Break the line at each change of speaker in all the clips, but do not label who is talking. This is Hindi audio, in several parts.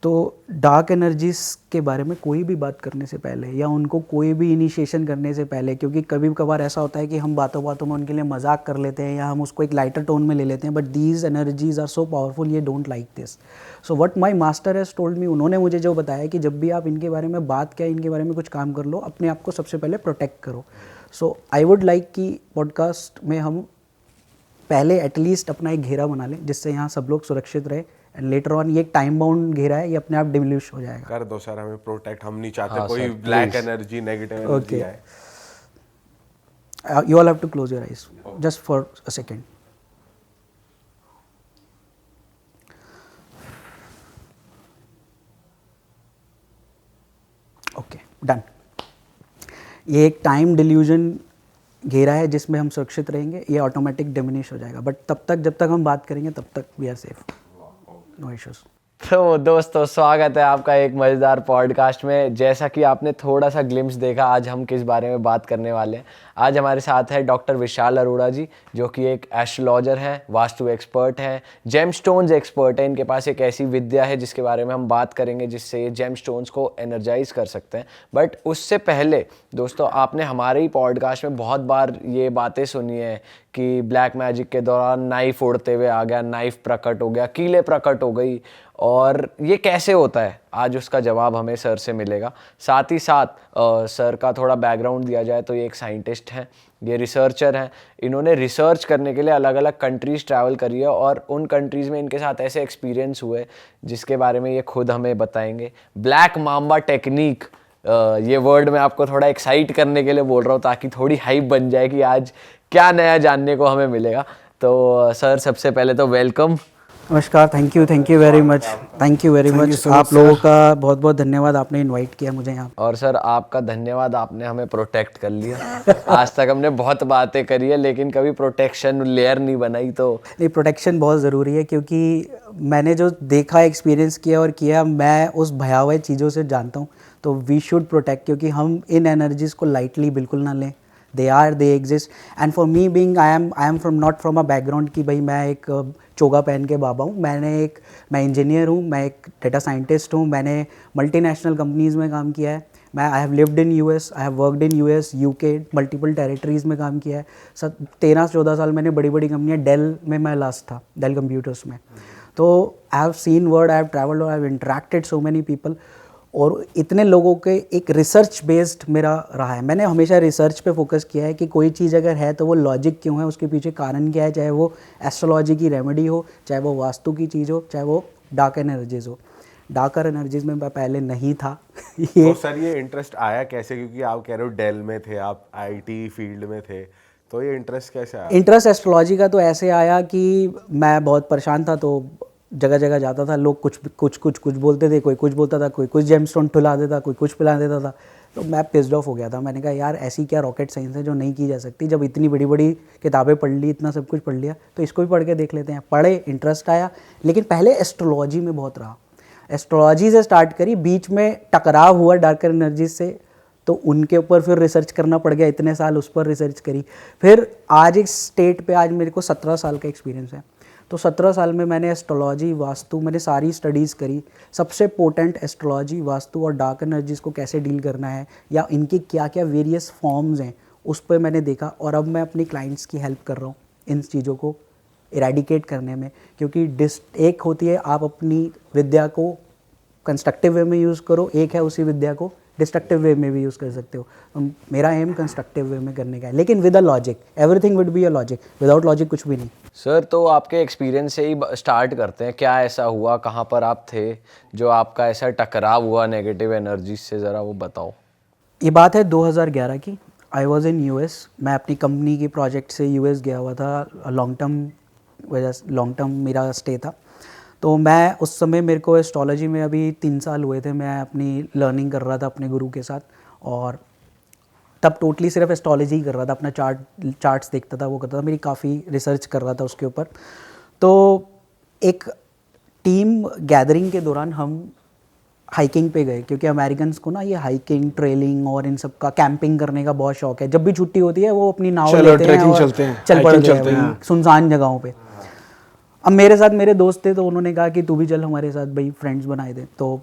तो डार्क एनर्जीज के बारे में कोई भी बात करने से पहले या उनको कोई भी इनिशिएशन करने से पहले, क्योंकि कभी कभार ऐसा होता है कि हम बातों बातों में उनके लिए मजाक कर लेते हैं या हम उसको एक लाइटर टोन में ले लेते हैं, but these energies are so powerful, ये don't like this. So what my master has told me, उन्होंने मुझे जो बताया कि जब भी आप इनके बारे में बात क्या, इनके बारे में कुछ काम कर लो, अपने आप को सबसे पहले प्रोटेक्ट करो. सो आई वुड लाइक कि पॉडकास्ट में हम पहले एटलीस्ट अपना एक घेरा बना लें जिससे यहाँ सब लोग सुरक्षित रहे, एंड लेटर ऑन ये एक टाइम बाउंड घेरा है, ये अपने आप डिमिनिश हो जाएगा.
कर दो सर, हमें प्रोटेक्ट, हम नहीं चाहते कोई ब्लैक एनर्जी, नेगेटिव एनर्जी आए.
You all have to close your eyes just for a second. Okay, done. ये एक टाइम डिल्यूजन घेरा है जिसमें हम सुरक्षित रहेंगे, ये ऑटोमेटिक डिमिनिश हो जाएगा, बट तब तक जब तक हम बात करेंगे तब तक we are safe, no issues.
तो दोस्तों, स्वागत है आपका एक मज़ेदार पॉडकास्ट में. जैसा कि आपने थोड़ा सा ग्लिम्स देखा, आज हम किस बारे में बात करने वाले हैं. आज हमारे साथ है डॉक्टर विशाल अरोड़ा जी, जो कि एक एस्ट्रोलॉजर हैं, वास्तु एक्सपर्ट हैं, जेमस्टोन्स एक्सपर्ट हैं. इनके पास एक ऐसी विद्या है जिसके बारे में हम बात करेंगे, जिससे ये जेमस्टोन्स को एनर्जाइज कर सकते हैं. बट उससे पहले दोस्तों, आपने हमारे ही पॉडकास्ट में बहुत बार ये बातें सुनी है कि ब्लैक मैजिक के दौरान नाइफ उड़ते हुए आ गया, नाइफ प्रकट हो गया, कीलें प्रकट हो गई, और ये कैसे होता है. आज उसका जवाब हमें सर से मिलेगा. साथ ही साथ सर का थोड़ा बैकग्राउंड दिया जाए तो ये एक साइंटिस्ट हैं, ये रिसर्चर हैं. इन्होंने रिसर्च करने के लिए अलग अलग कंट्रीज़ ट्रैवल करी है, और उन कंट्रीज़ में इनके साथ ऐसे एक्सपीरियंस हुए जिसके बारे में ये खुद हमें बताएंगे. ब्लैक माम्बा टेक्निक, ये वर्ड मैं आपको थोड़ा एक्साइट करने के लिए बोल रहा हूँ ताकि थोड़ी हाइप बन जाए कि आज क्या नया जानने को हमें मिलेगा. तो सर, सबसे पहले तो वेलकम.
नमस्कार, thank you very much, thank you very much. आप लोगों का बहुत बहुत धन्यवाद, आपने इनवाइट किया मुझे यहाँ.
और सर, आपका धन्यवाद, आपने हमें प्रोटेक्ट कर लिया. आज तक हमने बहुत बातें करी है लेकिन कभी प्रोटेक्शन लेयर नहीं बनाई. तो
नहीं, प्रोटेक्शन बहुत ज़रूरी है, क्योंकि मैंने जो देखा, एक्सपीरियंस किया और किया, मैं उस भयावह चीज़ों से जानता हूँ. तो वी शुड प्रोटेक्ट, क्योंकि हम इन एनर्जीज़ को लाइटली बिल्कुल ना लें. they exist, and for me being I am from not from a background कि भाई मैं एक चोगा पहन के बाबा हूँ. मैं इंजीनियर हूँ, मैं एक डेटा साइंटिस्ट हूँ, मैंने मल्टीनेशनल कंपनीज़ में काम किया है. I have lived in US, I have worked in US, UK, multiple territories में काम किया है. 13-14 साल मैंने बड़ी बड़ी कंपनियाँ, डेल में मैं लास्ट था, डेल कंप्यूटर्स में. तो I have seen world, I have travelled, I have interacted so many people, और इतने लोगों के एक रिसर्च बेस्ड मेरा रहा है. मैंने हमेशा रिसर्च पे फोकस किया है कि कोई चीज़ अगर है तो वो लॉजिक क्यों है, उसके पीछे कारण क्या है, चाहे वो एस्ट्रोलॉजी की रेमेडी हो, चाहे वो वास्तु की चीज़ हो, चाहे वो डार्क एनर्जीज़ हो. डार्कर एनर्जीज़ में मैं पहले नहीं था.
तो सर, ये इंटरेस्ट आया कैसे? क्योंकि आप कह रहे हो डेल में थे, आप IT फील्ड में थे, तो ये इंटरेस्ट कैसे आया?
इंटरेस्ट एस्ट्रोलॉजी का तो ऐसे आया कि मैं बहुत परेशान था, तो जगह जगह जाता था, लोग कुछ बोलते थे, कोई कुछ बोलता था, कोई कुछ जेमस्टोन पिला देता, कोई कुछ पिला देता था. तो मैं पिस्ड ऑफ हो गया था. मैंने कहा यार, ऐसी क्या रॉकेट साइंस है जो नहीं की जा सकती. जब इतनी बड़ी बड़ी किताबें पढ़ ली, इतना सब कुछ पढ़ लिया, तो इसको भी पढ़ के देख लेते हैं. पढ़े, इंटरेस्ट आया, लेकिन पहले एस्ट्रोलॉजी में बहुत रहा. एस्ट्रोलॉजी से स्टार्ट करी, बीच में टकराव हुआ डार्कर एनर्जी से, तो उनके ऊपर फिर रिसर्च करना पड़ गया. इतने साल उस पर रिसर्च करी. फिर आज एक स्टेट पे, आज मेरे को 17 साल का एक्सपीरियंस है. तो 17 साल में मैंने एस्ट्रोलॉजी, वास्तु, मैंने सारी स्टडीज़ करी. सबसे पोटेंट एस्ट्रोलॉजी, वास्तु और डार्क एनर्जीज़ को कैसे डील करना है, या इनकी क्या क्या वेरियस फॉर्म्स हैं, उस पर मैंने देखा. और अब मैं अपनी क्लाइंट्स की हेल्प कर रहा हूँ इन चीज़ों को इरेडिकेट करने में. क्योंकि एक होती है आप अपनी विद्या को कंस्ट्रक्टिव वे में यूज़ करो, एक है उसी विद्या को डिस्ट्रक्टिव वे में भी यूज़ कर सकते हो. मेरा एम कंस्ट्रक्टिव वे में करने का है, लेकिन with a logic. Everything would be a logic, without logic कुछ भी नहीं.
सर, तो आपके एक्सपीरियंस से ही स्टार्ट करते हैं. क्या ऐसा हुआ, कहाँ पर आप थे जो आपका ऐसा टकराव हुआ नेगेटिव एनर्जी से, ज़रा वो बताओ.
ये बात है 2011 की. I was in US. मैं अपनी कंपनी के प्रोजेक्ट से US गया हुआ था. लॉन्ग टर्म मेरा स्टे था. तो मैं उस समय, मेरे को एस्ट्रोलॉजी में अभी 3 साल हुए थे. मैं अपनी लर्निंग कर रहा था अपने गुरु के साथ, और तब टोटली सिर्फ एस्ट्रोलॉजी ही कर रहा था. अपना चार्ट्स देखता था, वो करता था, मेरी काफ़ी रिसर्च कर रहा था उसके ऊपर. तो एक टीम गैदरिंग के दौरान हम हाइकिंग पे गए, क्योंकि अमेरिकन्स को ना ये हाइकिंग, ट्रेलिंग और इन सब का, कैंपिंग करने का बहुत शौक है. जब भी छुट्टी होती है वो अपनी नाव लेते हैं और चल पड़ते हैं सुनसान जगहों पे. अब मेरे साथ मेरे दोस्त थे तो उन्होंने कहा कि तू भी चल हमारे साथ भाई, फ्रेंड्स बनाए थे। तो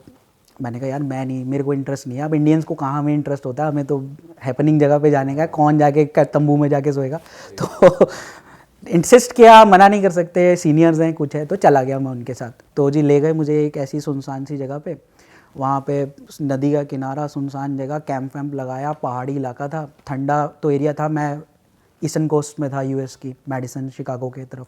मैंने कहा यार मैं नहीं, मेरे को इंटरेस्ट नहीं है। अब इंडियंस को कहाँ हमें इंटरेस्ट होता है, हमें तो हैपनिंग जगह पे जाने का है, कौन जाके तंबू में जाके सोएगा। तो इंसिस्ट किया, मना नहीं कर सकते, सीनियर्स हैं कुछ है, तो चला गया मैं उनके साथ। तो जी ले गए मुझे एक ऐसी सुनसान सी जगह पे, वहाँ पे नदी का किनारा, सुनसान जगह, कैंप वैम्प लगाया, पहाड़ी इलाका था, ठंडा तो एरिया था। मैं ईस्टर्न कोस्ट में था यूएस की, मेडिसन शिकागो के तरफ।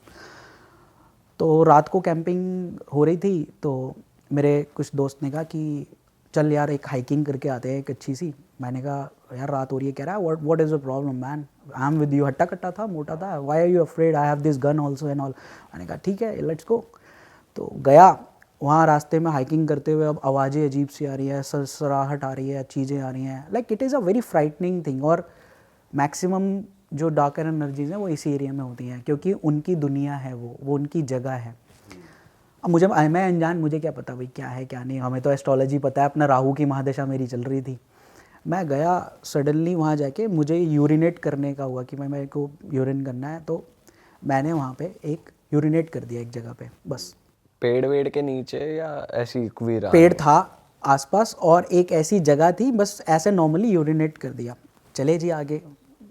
तो रात को कैंपिंग हो रही थी, तो मेरे कुछ दोस्त ने कहा कि चल यार एक हाइकिंग करके आते हैं एक अच्छी सी। मैंने कहा यार रात हो रही है। कह रहा है what is the problem man, I am with you. हट्टा कट्टा था, मोटा था, why are you afraid, I have this gun also and all. मैंने कहा ठीक है लेट्स गो। तो गया वहाँ, रास्ते में हाइकिंग करते हुए अब आवाज़ें अजीब सी आ रही है, सरसराहट आ रही है, चीज़ें आ रही हैं, like it is a very frightening thing. और मैक्सिमम जो डार्कर एनर्जीज़ हैं वो इसी एरिया में होती हैं, क्योंकि उनकी दुनिया है, वो उनकी जगह है। अब मैं अनजान, मुझे क्या पता भाई क्या है क्या नहीं, हमें तो एस्ट्रोलॉजी पता है, अपना राहु की महादशा मेरी चल रही थी। मैं गया सडनली वहाँ जाके, मुझे यूरिनेट करने का हुआ कि मेरे को यूरिन करना है, तो मैंने वहाँ पे एक यूरिनेट कर दिया एक जगह पे बस।
पेड़ वेड़ के नीचे या ऐसी वीरान?
पेड़ था आसपास और एक ऐसी जगह थी, बस ऐसे नॉर्मली यूरिनेट कर दिया। चले जी आगे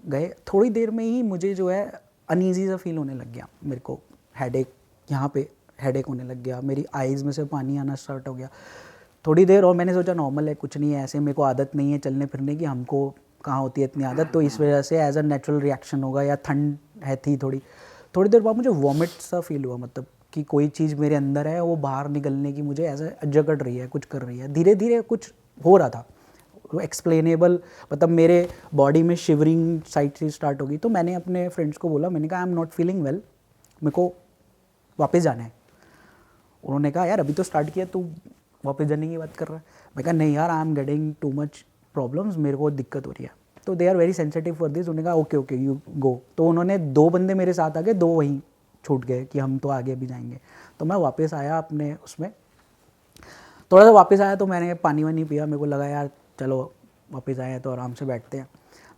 गए, थोड़ी देर में ही मुझे जो है अनईजी सा फील होने लग गया, मेरे को हेडेक, यहाँ पे हेडेक होने लग गया, मेरी आईज़ में से पानी आना स्टार्ट हो गया थोड़ी देर। और मैंने सोचा नॉर्मल है, कुछ नहीं है, ऐसे मेरे को आदत नहीं है चलने फिरने की, हमको कहाँ होती है इतनी आदत, तो इस वजह से एज अ नेचुरल रिएक्शन होगा, या ठंड है थी थोड़ी देर बाद मुझे वॉमिट सा फील हुआ, मतलब कि कोई चीज़ मेरे अंदर है वो बाहर निकलने की मुझे ऐसा जकड़ रही है, कुछ कर रही है, धीरे धीरे कुछ हो रहा था वो एक्सप्लेनेबल, मतलब मेरे बॉडी में शिवरिंग साइड से स्टार्ट होगी। तो मैंने अपने फ्रेंड्स को बोला, मैंने कहा आई एम नॉट फीलिंग वेल, मेरे को वापस जाना है। उन्होंने कहा यार अभी तो स्टार्ट किया, तू वापस जाने की बात कर रहा है। मैं कहा नहीं यार, I am getting too much problems, मेरे को दिक्कत हो रही है। तो they are very sensitive for this. उन्होंने कहा ओके यू गो। तो उन्होंने 2 बंदे मेरे साथ आ गए, 2 वहीं छूट गए कि हम तो आगे भी जाएंगे। तो मैं वापस आया अपने उसमें, थोड़ा सा वापस आया तो मैंने पानी वानी पिया, मेरे को लगा यार चलो वापस आए हैं तो आराम से बैठते हैं।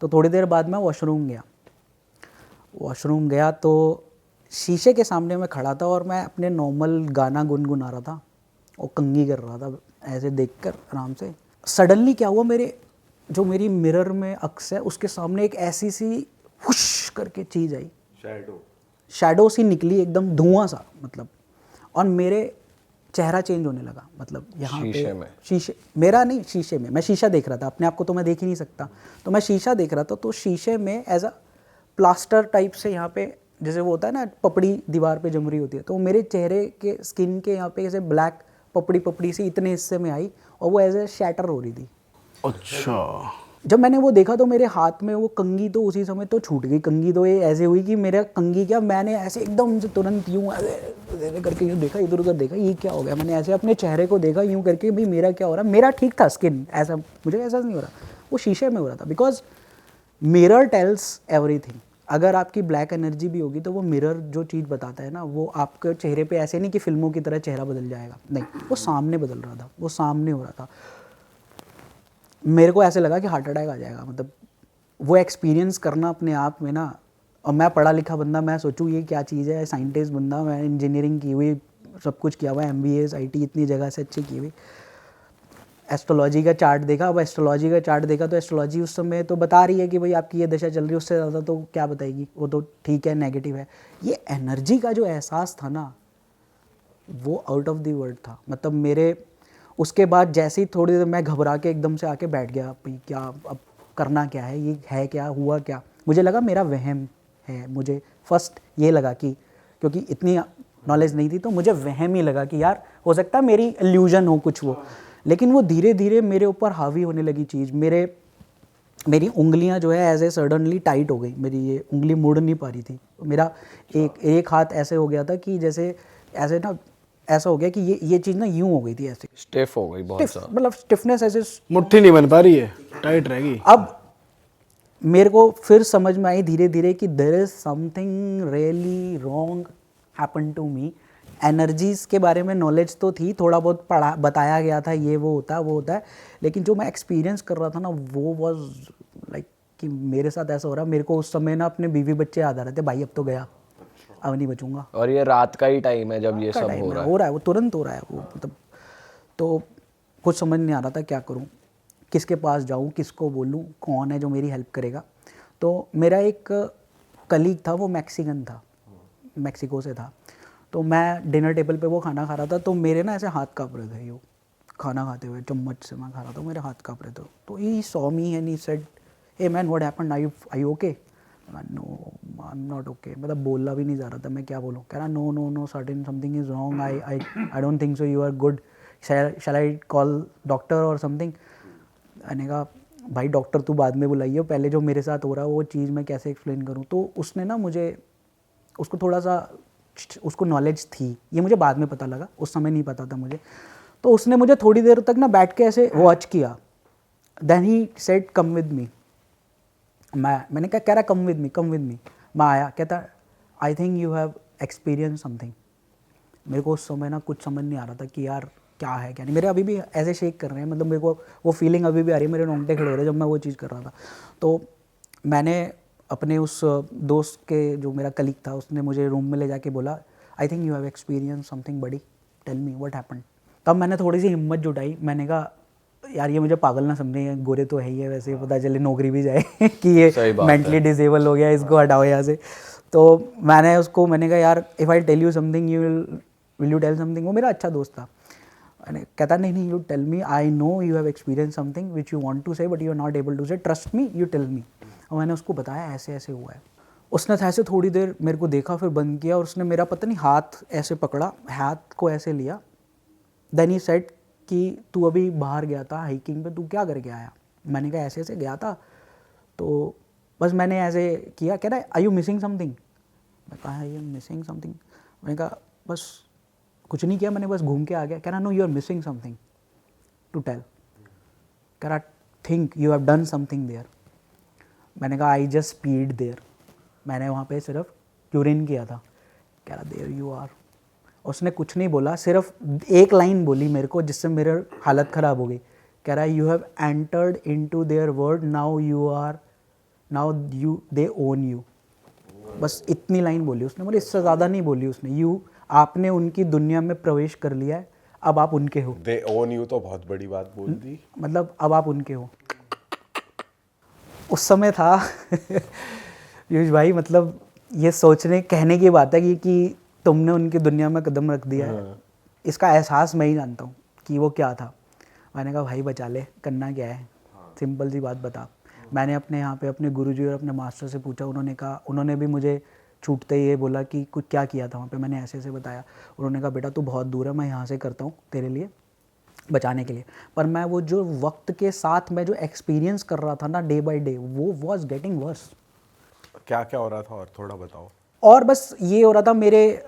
तो थोड़ी देर बाद मैं वॉशरूम गया तो शीशे के सामने मैं खड़ा था और मैं अपने नॉर्मल गाना गुनगुना रहा था और कंघी कर रहा था ऐसे देखकर आराम से। सडनली क्या हुआ, मेरी मिरर में अक्स है उसके सामने एक ऐसी सी हुश करके चीज़ आई, शैडो सी निकली, एकदम धुआं सा मतलब, और मेरे चेहरा चेंज होने लगा, मतलब यहाँ पे शीशे, मेरा नहीं शीशे में, मैं शीशा देख रहा था, अपने आप को तो मैं देख ही नहीं सकता, तो मैं शीशा देख रहा था। तो शीशे में एज अ प्लास्टर टाइप से यहाँ पे जैसे वो होता है ना पपड़ी दीवार पे जम रही होती है, तो मेरे चेहरे के स्किन के यहाँ पे ऐसे ब्लैक पपड़ी सी इतने हिस्से में आई और वो एज ए शैटर हो रही थी। अच्छा। जब मैंने वो देखा तो मेरे हाथ में वो कंघी तो उसी समय तो छूट गई। कंघी तो ये ऐसे हुई कि मेरा कंघी क्या, मैंने ऐसे एकदम से तुरंत यूँ ऐसे करके यूँ देखा, इधर उधर देखा, ये क्या हो गया। मैंने ऐसे अपने चेहरे को देखा यूँ करके, भाई मेरा क्या हो रहा है। मेरा ठीक था स्किन, ऐसा मुझे ऐसा नहीं हो रहा, वो शीशे में हो रहा था। Because mirror tells everything. अगर आपकी ब्लैक एनर्जी भी होगी तो वो मिरर जो चीज़ बताता है ना, वो आपके चेहरे पे ऐसे नहीं कि फिल्मों की तरह चेहरा बदल जाएगा, नहीं, वो सामने बदल रहा था, वो सामने हो रहा था। मेरे को ऐसे लगा कि हार्ट अटैक आ जाएगा, मतलब वो एक्सपीरियंस करना अपने आप में ना। और मैं पढ़ा लिखा बंदा, मैं सोचूं ये क्या चीज़ है, साइंटिस्ट बंदा, मैं इंजीनियरिंग की हुई, सब कुछ किया हुआ है, MBA IT इतनी जगह से अच्छी की हुई। एस्ट्रोलॉजी का चार्ट देखा, अब एस्ट्रोलॉजी का चार्ट देखा तो एस्ट्रोलॉजी उस समय तो बता रही है कि भाई आपकी ये दशा चल रही है, उससे ज़्यादा तो क्या बताएगी, वो तो ठीक है नेगेटिव है। ये एनर्जी का जो एहसास था ना, वो आउट ऑफ द वर्ल्ड था। मतलब मेरे उसके बाद जैसे ही थोड़ी देर मैं घबरा के एकदम से आके बैठ गया, भाई क्या अब करना क्या है, ये है क्या, हुआ क्या। मुझे लगा मेरा वहम है, मुझे फर्स्ट ये लगा कि क्योंकि इतनी नॉलेज नहीं थी तो मुझे वहम ही लगा कि यार हो सकता है मेरी इल्यूजन हो कुछ वो। लेकिन वो धीरे धीरे मेरे ऊपर हावी होने लगी चीज़। मेरी उंगलियां जो है एज ए सडनली टाइट हो गई, मेरी ये उंगली मुड़ नहीं पा रही थी। मेरा एक हाथ ऐसे हो गया था कि जैसे ऐसे ना, ऐसा हो गया कि ये चीज़ ना यूं हो गई थी, ऐसे
स्टिफ हो गई बहुत सा,
मतलब स्टिफनेस, ऐसे
मुट्ठी नहीं बन पा रही है, टाइट रहेगी।
अब मेरे को फिर समझ में आई धीरे धीरे कि there is something really wrong happen to me. Energies के बारे में नॉलेज तो थी, थोड़ा बहुत पढ़ा बताया गया था, ये वो होता है, लेकिन जो मैं एक्सपीरियंस कर रहा था ना, वो वाज लाइक कि मेरे साथ ऐसा हो रहा है। मेरे को उस समय ना अपने बीवी बच्चे याद आ रहे थे, भाई अब तो गया, अब नहीं बचूंगा।
और ये रात का ही टाइम है जब ये
का
सब
टाइम
हो
है,
रहा है।
हो रहा है, वो तुरंत हो रहा है वो, मतलब तो कुछ समझ नहीं आ रहा था क्या करूं, किसके पास जाऊं, किसको बोलूं, कौन है जो मेरी हेल्प करेगा। तो मेरा एक कलीग था, वो मैक्सिकन था, मैक्सिको से था। तो मैं डिनर टेबल पे वो खाना खा रहा था, तो मेरे ना ऐसे हाथ काँप रहे थे, यूँ खाना खाते हुए, चम्मच से मैं खा रहा था, मेरे हाथ काँप रहे थे। तो he saw me and he said, hey man what happened, I you okay? No I am not okay, मतलब बोलना भी नहीं जा रहा था, मैं क्या बोलूँ। कह रहा no no no certain something is wrong, I don't think so, you are good, shall I call doctor और समथिंग। मैंने कहा भाई डॉक्टर तू बाद में बुलाइए, पहले जो मेरे साथ हो रहा है वो चीज़ मैं कैसे एक्सप्लेन करूँ। तो उसने ना मुझे, उसको थोड़ा सा, उसको नॉलेज थी, ये मुझे बाद में पता लगा, उस समय नहीं पता था मुझे। तो उसने मुझे थोड़ी देर तक ना बैठ के ऐसे वॉच किया। Then he said come with me. मैंने क्या कह रहा, कम विद मी। मैं आया, कहता आई think you have experience something. मेरे को उस समय ना कुछ समझ नहीं आ रहा था कि यार क्या है क्या नहीं। मेरे अभी भी ऐसे शेक कर रहे हैं, मतलब मेरे को वो फीलिंग अभी भी आ रही है, मेरे रोंगटे खड़े हो रहे हैं जब मैं वो चीज़ कर रहा था। तो मैंने अपने उस दोस्त के, जो मेरा कलीग था, उसने मुझे रूम में ले जाके बोला, I think you have experience something buddy, tell me what happened. तब मैंने थोड़ी सी हिम्मत जुटाई, मैंने कहा यार ये मुझे पागल ना समझे, गोरे तो है ही है, वैसे ही पता चले नौकरी भी जाए कि ये मेंटली डिसेबल हो गया, इसको हटाओ यहाँ से। तो मैंने कहा यार if I tell you something you will you tell something. वो मेरा अच्छा दोस्त था। मैंने कहता नहीं you tell me, I know you have experience something which you want to say but you are not able to say, trust me, you tell me. और मैंने उसको बताया ऐसे ऐसे हुआ है। उसने ऐसे थोड़ी देर मेरे को देखा, फिर बंद किया, और उसने मेरा पता नहीं हाथ ऐसे पकड़ा, हाथ को ऐसे लिया। देन ही सेड कि तू अभी बाहर गया था हाइकिंग पे, तू क्या करके आया? मैंने कहा ऐसे ऐसे गया था, तो बस मैंने ऐसे किया। कह रहा है आर यू मिसिंग समथिंग? मैं कहा आई एम मिसिंग समथिंग। मैंने कहा बस कुछ नहीं किया, मैंने बस घूम के आ गया। कह रहा no you are missing something to tell. कह रहा think you have done something there. मैंने कहा आई जस्ट पीड देयर, मैंने वहाँ पे सिर्फ यूरिन किया था। कह रहा देयर यू आर। उसने कुछ नहीं बोला, सिर्फ एक लाइन बोली मेरे को, जिससे मेरी हालत ख़राब हो गई। कह रहा है you have entered into their world, now you they own you. बस इतनी लाइन बोली उसने, बोले इससे ज़्यादा नहीं बोली उसने। यू, आपने उनकी दुनिया में प्रवेश कर लिया है, अब आप उनके हो।
दे ओन यू तो बहुत बड़ी बात बोल दी।
मतलब अब आप उनके हो। उस समय था पीयूष भाई, मतलब ये सोचने कहने की बात है कि तुमने उनकी दुनिया में कदम रख दिया है। इसका एहसास मैं ही जानता हूँ कि वो क्या था। मैंने कहा भाई बचा ले, करना क्या है, सिंपल सी बात बता। मैंने अपने यहाँ पे अपने गुरुजी और अपने मास्टर से पूछा, उन्होंने भी मुझे छूटते ही ये बोला कि कुछ क्या किया था वहाँ पे। मैंने ऐसे ऐसे बताया। उन्होंने कहा बेटा तू बहुत दूर है, मैं यहाँ से करता हूँ तेरे लिए, बचाने के लिए। पर मैं वो जो वक्त के साथ मैं जो एक्सपीरियंस कर रहा था ना डे बाय डे, वो वॉज गेटिंग वर्स।
क्या क्या हो रहा था और थोड़ा बताओ।
और बस ये हो रहा था, मेरे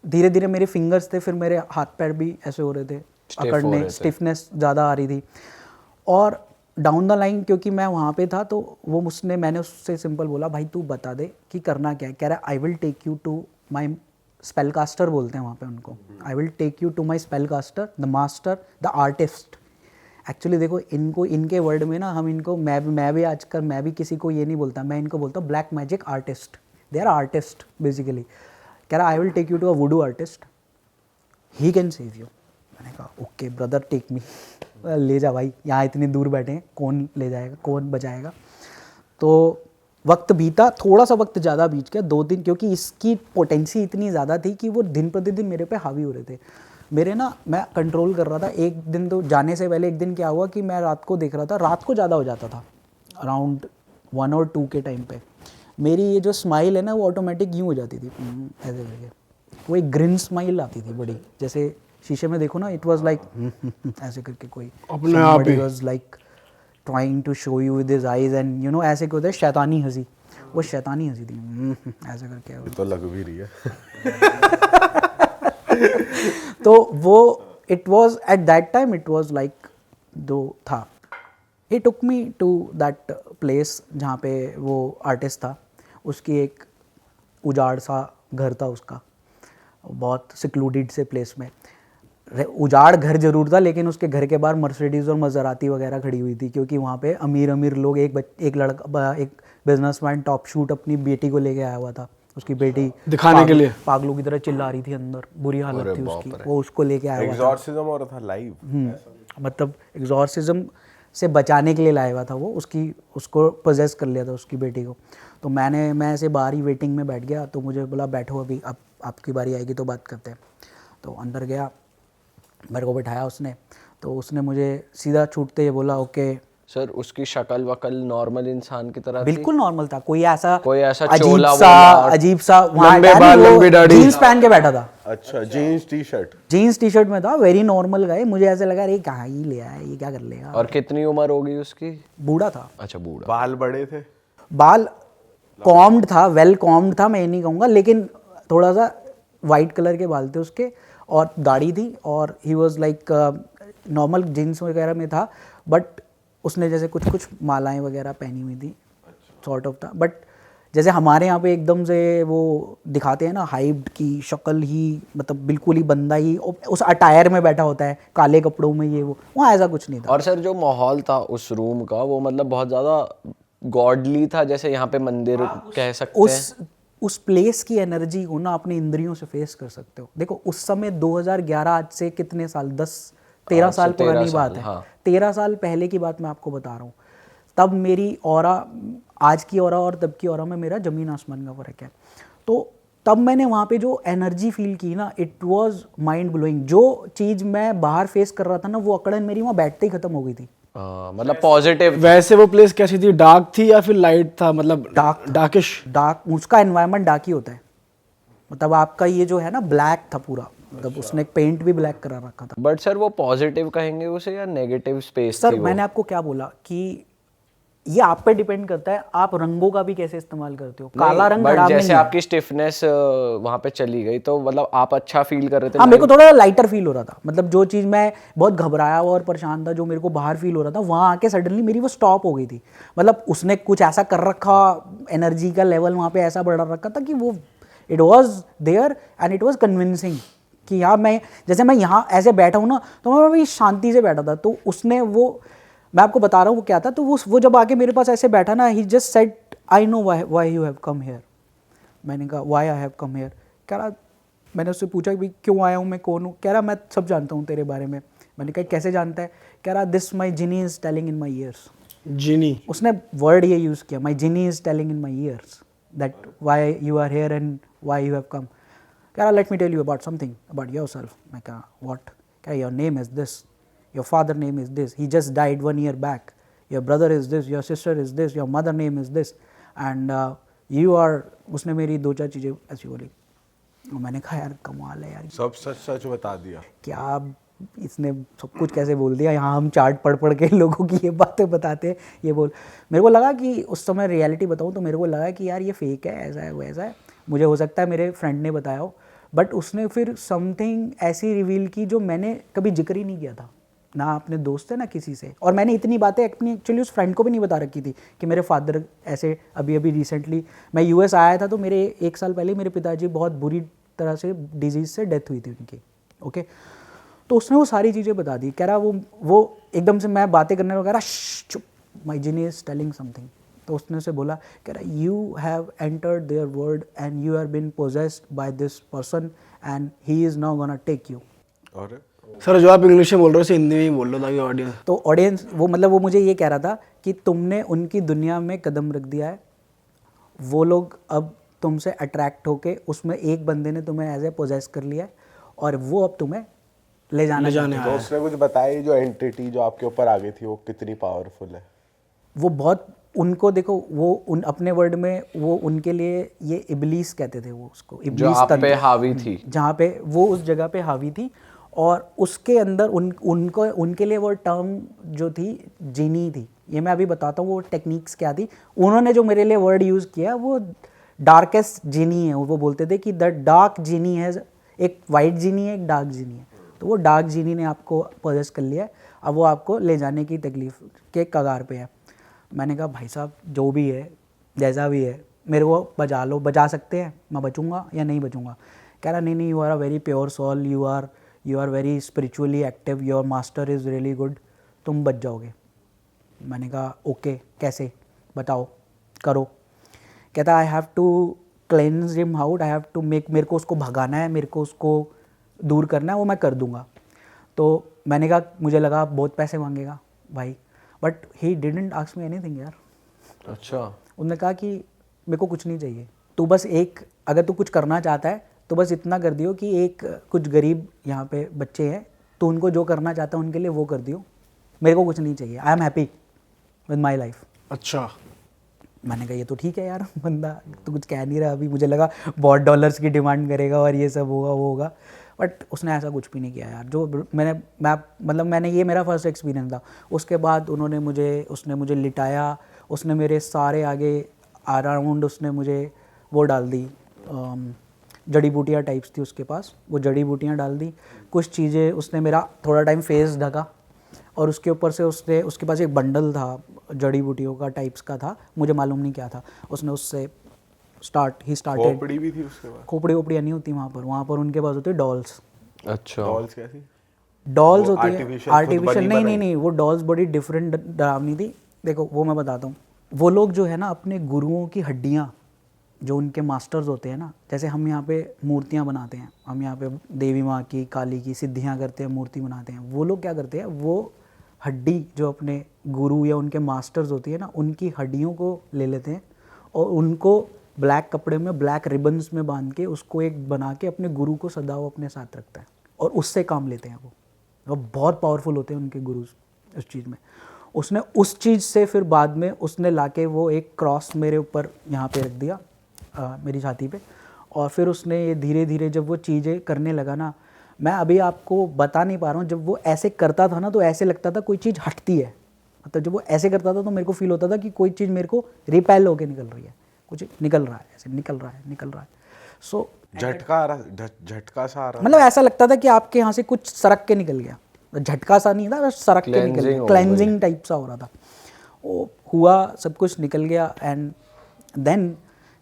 धीरे धीरे मेरे फिंगर्स थे, फिर मेरे हाथ पैर भी ऐसे हो रहे थे, अकड़ने, स्टिफनेस ज़्यादा आ रही थी। और डाउन द लाइन क्योंकि मैं वहाँ पे था, तो मैंने उससे सिंपल बोला भाई तू बता दे कि करना क्या है। कह रहा I will take you to my spell caster, बोलते हैं वहाँ पे उनको। I will take you to my spell caster, the master, the artist. Actually देखो इनको, इनके वर्ड में ना हम इनको, मैं भी आजकल मैं भी किसी को ये नहीं बोलता, मैं इनको बोलता हूँ black magic artist. They are artist basically. कह रहा I will take you to a voodoo artist, he can save you. मैंने कहा ओके ब्रदर टेक मी, ले जा भाई, यहाँ इतनी दूर बैठे हैं, कौन ले जाएगा, कौन बचाएगा। तो वक्त बीता, थोड़ा सा वक्त ज़्यादा बीत गया, 2 दिन, क्योंकि इसकी पोटेंसी इतनी ज़्यादा थी कि वो दिन प्रतिदिन मेरे पे हावी हो रहे थे। मेरे ना, मैं कंट्रोल कर रहा था। एक दिन तो जाने से पहले एक दिन क्या हुआ कि मैं रात को देख रहा था, रात को ज़्यादा हो जाता था, अराउंड 1 और 2 के टाइम पे मेरी ये जो स्माइल है ना वो ऑटोमेटिक यूँ हो जाती थी, ऐसे करके। वो एक ग्रिन स्माइल आती थी बड़ी, जैसे शीशे में देखो ना, इट वाज लाइक ऐसे करके कोई
अपने आप ही
was like trying to show you with his eyes and you know, ऐसे क्या होता है शैतानी हंसी, वो शैतानी हंसी थी ऐसे करके।
ये तो लग भी रही है।
तो वो it was at that time, it was like जो था, ही टुक मी टू दैट प्लेस जहाँ पे वो आर्टिस्ट था। उसकी एक उजाड़ सा घर था उसका, बहुत सिक्लूडेड से प्लेस में। उजाड़ घर जरूर था, लेकिन उसके घर के बाहर मर्सिडीज़ और मज़राती वगैरह खड़ी हुई थी, क्योंकि वहाँ पे अमीर लोग, एक लड़का, एक बिजनेसमैन टॉप शूट अपनी बेटी को लेके आया हुआ था, उसकी बेटी
दिखाने के लिए।
पागलों की तरह चिल्ला रही थी अंदर, बुरी हालत
अरे
थी
बाप
उसकी,
रे।
वो उसको लेके आया हुआ था।
एग्जॉर्सिज्म हो रहा था लाइव।
मतलब एग्जॉर्सिज्म से बचाने के लिए लाया हुआ था वो, उसको पोजेस कर लिया था उसकी बेटी को। तो मैं ऐसे बाहर ही वेटिंग में बैठ गया, तो मुझे बोला बैठो अभी, अब आपकी बारी आएगी तो बात करते हैं। तो अंदर गया, मेरे को बिठाया उसने, तो उसने मुझे सीधा छूटते ही बोला ओके।
सर उसकी शक्ल वकल नॉर्मल इंसान की तरह थी?
बिल्कुल नॉर्मल था, कोई ऐसा
चोला वोला,
अजीब सा
लंबे बाल, लंबी दाढ़ी।
जीन्स पहन के बैठा था,
अच्छा, जीन्स टी शर्ट
में था, वेरी नॉर्मल गाय। मुझे ऐसे लगा अरे कहाँ ही ले आया, ये क्या कर लेगा।
और कितनी उम्र होगी उसकी?
बूढ़ा था,
अच्छा बूढ़ा।
बाल बड़े थे?
बाल कॉम्ड था, वेल कॉम्ड था, मैं ये नहीं कहूँगा, लेकिन थोड़ा सा वाइट कलर के बाल थे उसके, और दाढ़ी थी, और he was like normal jeans वगैरह में था, बट उसने जैसे कुछ मालाएं वगैरह पहनी हुई थी, सॉर्ट ऑफ था। बट जैसे हमारे यहाँ पे एकदम से वो दिखाते हैं ना हाइप्ड की शक्ल ही, मतलब बिल्कुल ही बंदा ही उस अटायर में बैठा होता है, काले कपड़ों में, ये वो, वहाँ ऐसा कुछ नहीं था।
और सर जो माहौल था उस रूम का, वो मतलब बहुत ज़्यादा गॉडली था, जैसे यहाँ पे मंदिर कह सकते हैं।
उस प्लेस की एनर्जी को ना अपनी इंद्रियों से फेस कर सकते हो। देखो उस समय 2011, आज से कितने साल, 13 साल पुरानी बात है,
हाँ।
13 साल पहले की बात मैं आपको बता रहा हूँ। तब मेरी ऑरा, आज की ऑरा और तब की ऑरा में मेरा ज़मीन आसमान का फ़र्क है। तो तब मैंने वहाँ पे जो एनर्जी फील की ना, इट वाज माइंड ब्लोइंग। जो चीज़ मैं बाहर फेस कर रहा था ना, वो अकड़न मेरी वहाँ बैठते ही ख़त्म हो गई थी।
मतलब पॉजिटिव।
वैसे वो प्लेस कैसी थी, डार्क थी या फिर लाइट था, मतलब डार्किश?
डार्क, उसका एनवायरनमेंट डार्क ही होता है। मतलब आपका ये जो है ना ब्लैक था पूरा, मतलब उसने पेंट भी ब्लैक करा रखा था।
बट सर वो पॉजिटिव कहेंगे उसे या नेगेटिव स्पेस
सर
थी वो?
मैंने आपको क्या बोला कि ये आप पे डिपेंड करता है, आप रंगों का भी कैसे इस्तेमाल करते हो। काला रंग
बट
खराब नहीं
जैसे
है।
आपकी स्टिफनेस वहाँ पे चली गई, तो मतलब आप अच्छा फील कर रहे थे?
हाँ, मेरे को थोड़ा लाइटर फील हो रहा था। मतलब जो चीज़ मैं बहुत घबराया हुआ और परेशान था, जो मेरे को बाहर फील हो रहा था, वहाँ आके सडनली मेरी वो स्टॉप हो गई थी। मतलब उसने कुछ ऐसा कर रखा, एनर्जी का लेवल वहाँ पे ऐसा बढ़ा रखा था कि वो it was there and it was convincing कि यहाँ मैं, जैसे मैं यहाँ ऐसे बैठा हूँ ना, तो मैं भी शांति से बैठा था। तो उसने वो, मैं आपको बता रहा हूँ वो क्या था। तो वो जब आके मेरे पास ऐसे बैठा ना, he just said I know why you have come here. मैंने कहा why I have come here. कह रहा, मैंने उससे पूछा कि क्यों आया हूँ, मैं कौन हूँ। कह रहा मैं सब जानता हूँ तेरे बारे में। मैंने कहा कैसे जानता है। कह रहा this my genie is telling in my ears.
Genie?
उसने वर्ड ये यूज़ किया, my genie is telling in my ears that why you are here and why you have come. कह रहा let me tell you about something about yourself. मैं कहा व्हाट। कह रहा your name is this, your father name is this, he just died 1 year back, your brother is this, your sister is this, your mother name is this, and you are, उसने मेरी 2-4 चीज़ें ऐसी बोली। और मैंने कहा यार कमाल है यार,
सब सच सच बता दिया।
क्या इसने सब कुछ कैसे बोल दिया। यहाँ हम चार्ट पढ़ के लोगों की ये बातें बताते हैं, ये बोल। मेरे को लगा कि उस समय रियलिटी बताऊँ तो मेरे को लगा कि यार ये फेक है, ऐसा है वैसा है। मुझे हो सकता है मेरे फ्रेंड ने बताया हो, बट उसने फिर समथिंग ऐसी रिवील की जो मैंने कभी जिक्र ही नहीं किया था, ना अपने दोस्त है ना किसी से। और मैंने इतनी बातें अपनी एक्चुअली उस फ्रेंड को भी नहीं बता रखी थी कि मेरे फादर ऐसे, अभी रिसेंटली मैं यूएस आया था, तो मेरे 1 साल पहले मेरे पिताजी बहुत बुरी तरह से डिजीज़ से डेथ हुई थी उनकी। ओके, तो उसने वो सारी चीज़ें बता दी। कह रहा वो एकदम से मैं बातें करने लगा, चुप, my genie is telling something. तो उसने उसे बोला, कह रहा you have entered their world and you are been possessed by this person and he is now gonna take you.
और
सर जो आप इंग्लिश में बोल रहे हो उसे हिंदी में ही बोल लो ताकि ऑडियंस।
तो ऑडियंस वो, मतलब वो मुझे ये कह रहा था कि तुमने उनकी दुनिया में कदम रख दिया है, वो लोग अब तुमसे अट्रैक्ट होके, उसमें एक बंदे ने तुम्हें एज ए पोजेस कर लिया है और वो अब तुम्हें ले जाने
तो उसने कुछ बताया, जो एंटिटी जो आपके ऊपर आ गई थी वो कितनी पावरफुल है?
वो बहुत, उनको देखो, वो उन अपने वर्ड में वो उनके लिए ये इबलीस कहते थे, वो उसको
जो
इबलीस
आप पे हावी थी,
जहाँ पे वो उस जगह पे हावी थी। और उसके अंदर उनको उनके लिए वो टर्म जो थी जीनी थी। ये मैं अभी बताता हूँ वो टेक्निक्स क्या थी। उन्होंने जो मेरे लिए वर्ड यूज़ किया वो डार्केस्ट जीनी है। वो बोलते थे कि द डार्क जीनी है, एक वाइट जीनी है, एक डार्क जीनी है। तो वो डार्क जीनी ने आपको पोजेस कर लिया है, अब वो आपको ले जाने की तकलीफ के कगार पे है। मैंने कहा भाई साहब जो भी है, जैसा भी है, मेरे को बचा लो, बचा सकते हैं, मैं बचूंगा या नहीं बचूंगा। कह रहा नहीं, you are a very pure soul, you are very spiritually active, your master is really good, तुम बच जाओगे। मैंने कहा ओके, कैसे बताओ, करो। कहता I have to cleanse him out, I have to make, मेरे को उसको भगाना है, मेरे को उसको दूर करना है, वो मैं कर दूंगा। तो मैंने कहा, मुझे लगा बहुत पैसे मांगेगा भाई, but he didn't ask me anything यार।
अच्छा,
उन्होंने कहा कि मेरे को कुछ नहीं चाहिए, तू बस एक, अगर तू कुछ करना चाहता है तो बस इतना कर दियो कि एक कुछ गरीब यहाँ पे बच्चे हैं, तो उनको जो करना चाहता है उनके लिए वो कर दियो, मेरे को कुछ नहीं चाहिए, I am happy with my life.
अच्छा,
मैंने कहा ये तो ठीक है यार, बंदा तो कुछ कह नहीं रहा अभी, मुझे लगा बहुत डॉलर्स की डिमांड करेगा और ये सब होगा वो होगा, बट उसने ऐसा कुछ भी नहीं किया यार। जो मैंने ये मेरा फर्स्ट एक्सपीरियंस था। उसके बाद उसने मुझे लिटाया, उसने मेरे सारे आगे अराउंड उसने मुझे वो डाल दी, जड़ी बूटियाँ टाइप्स थी उसके पास, वो जड़ी बूटियाँ डाल दी, कुछ चीज़ें उसने मेरा थोड़ा टाइम फेस ढका, और उसके ऊपर से उसके पास एक बंडल था जड़ी बूटियों का टाइप्स का था, मुझे मालूम नहीं क्या था, उसने उससे स्टार्टेड।
खोपड़ी भी थी उसके बाद?
खोपड़ी वोपड़ियाँ नहीं होती वहाँ पर उनके पास होती है डॉल्स।
अच्छा,
डॉल्स कैसी?
डॉल्स
वो
होती है
artificial,
आर्टिफिशियल,
खुद बनी
नहीं, वो डॉल्स बड़ी डिफरेंट डरावनी थी। देखो वो मैं बताता हूँ, वो लोग जो है ना अपने गुरुओं की हड्डियाँ, जो उनके मास्टर्स होते हैं ना, जैसे हम यहाँ पे मूर्तियाँ बनाते हैं, हम यहाँ पे देवी माँ की, काली की सिद्धियाँ करते हैं, मूर्ति बनाते हैं, वो लोग क्या करते हैं, वो हड्डी जो अपने गुरु या उनके मास्टर्स होती है ना, उनकी हड्डियों को ले लेते हैं और उनको ब्लैक कपड़े में, ब्लैक रिबन्स में बांध के उसको एक बना के अपने गुरु को सदा वो अपने साथ रखता है और उससे काम लेते हैं। वो बहुत पावरफुल होते हैं उनके गुरु उस चीज़ में। उसने उस चीज़ से फिर बाद में उसने लाके वो एक क्रॉस मेरे ऊपर यहाँ पे रख दिया, मेरी छाती पे, और फिर उसने ये धीरे धीरे जब वो चीज़ें करने लगा ना, मैं अभी आपको बता नहीं पा रहा हूँ, जब वो ऐसे करता था ना तो ऐसे लगता था कोई चीज़ हटती है, मतलब जब वो ऐसे करता था तो मेरे को फील होता था कि कोई चीज़ मेरे को रिपेल होके निकल रही है, कुछ निकल रहा है, ऐसे निकल रहा है। सो
झटका आ रहा, झटका सा आ रहा?
मतलब ऐसा लगता था कि आपके यहाँ से कुछ सरक के निकल गया, झटका सा नहीं था, बस सरक के निकल गया, क्लेंजिंग टाइप सा हो रहा था। वो हुआ, सब कुछ निकल गया। एंड देन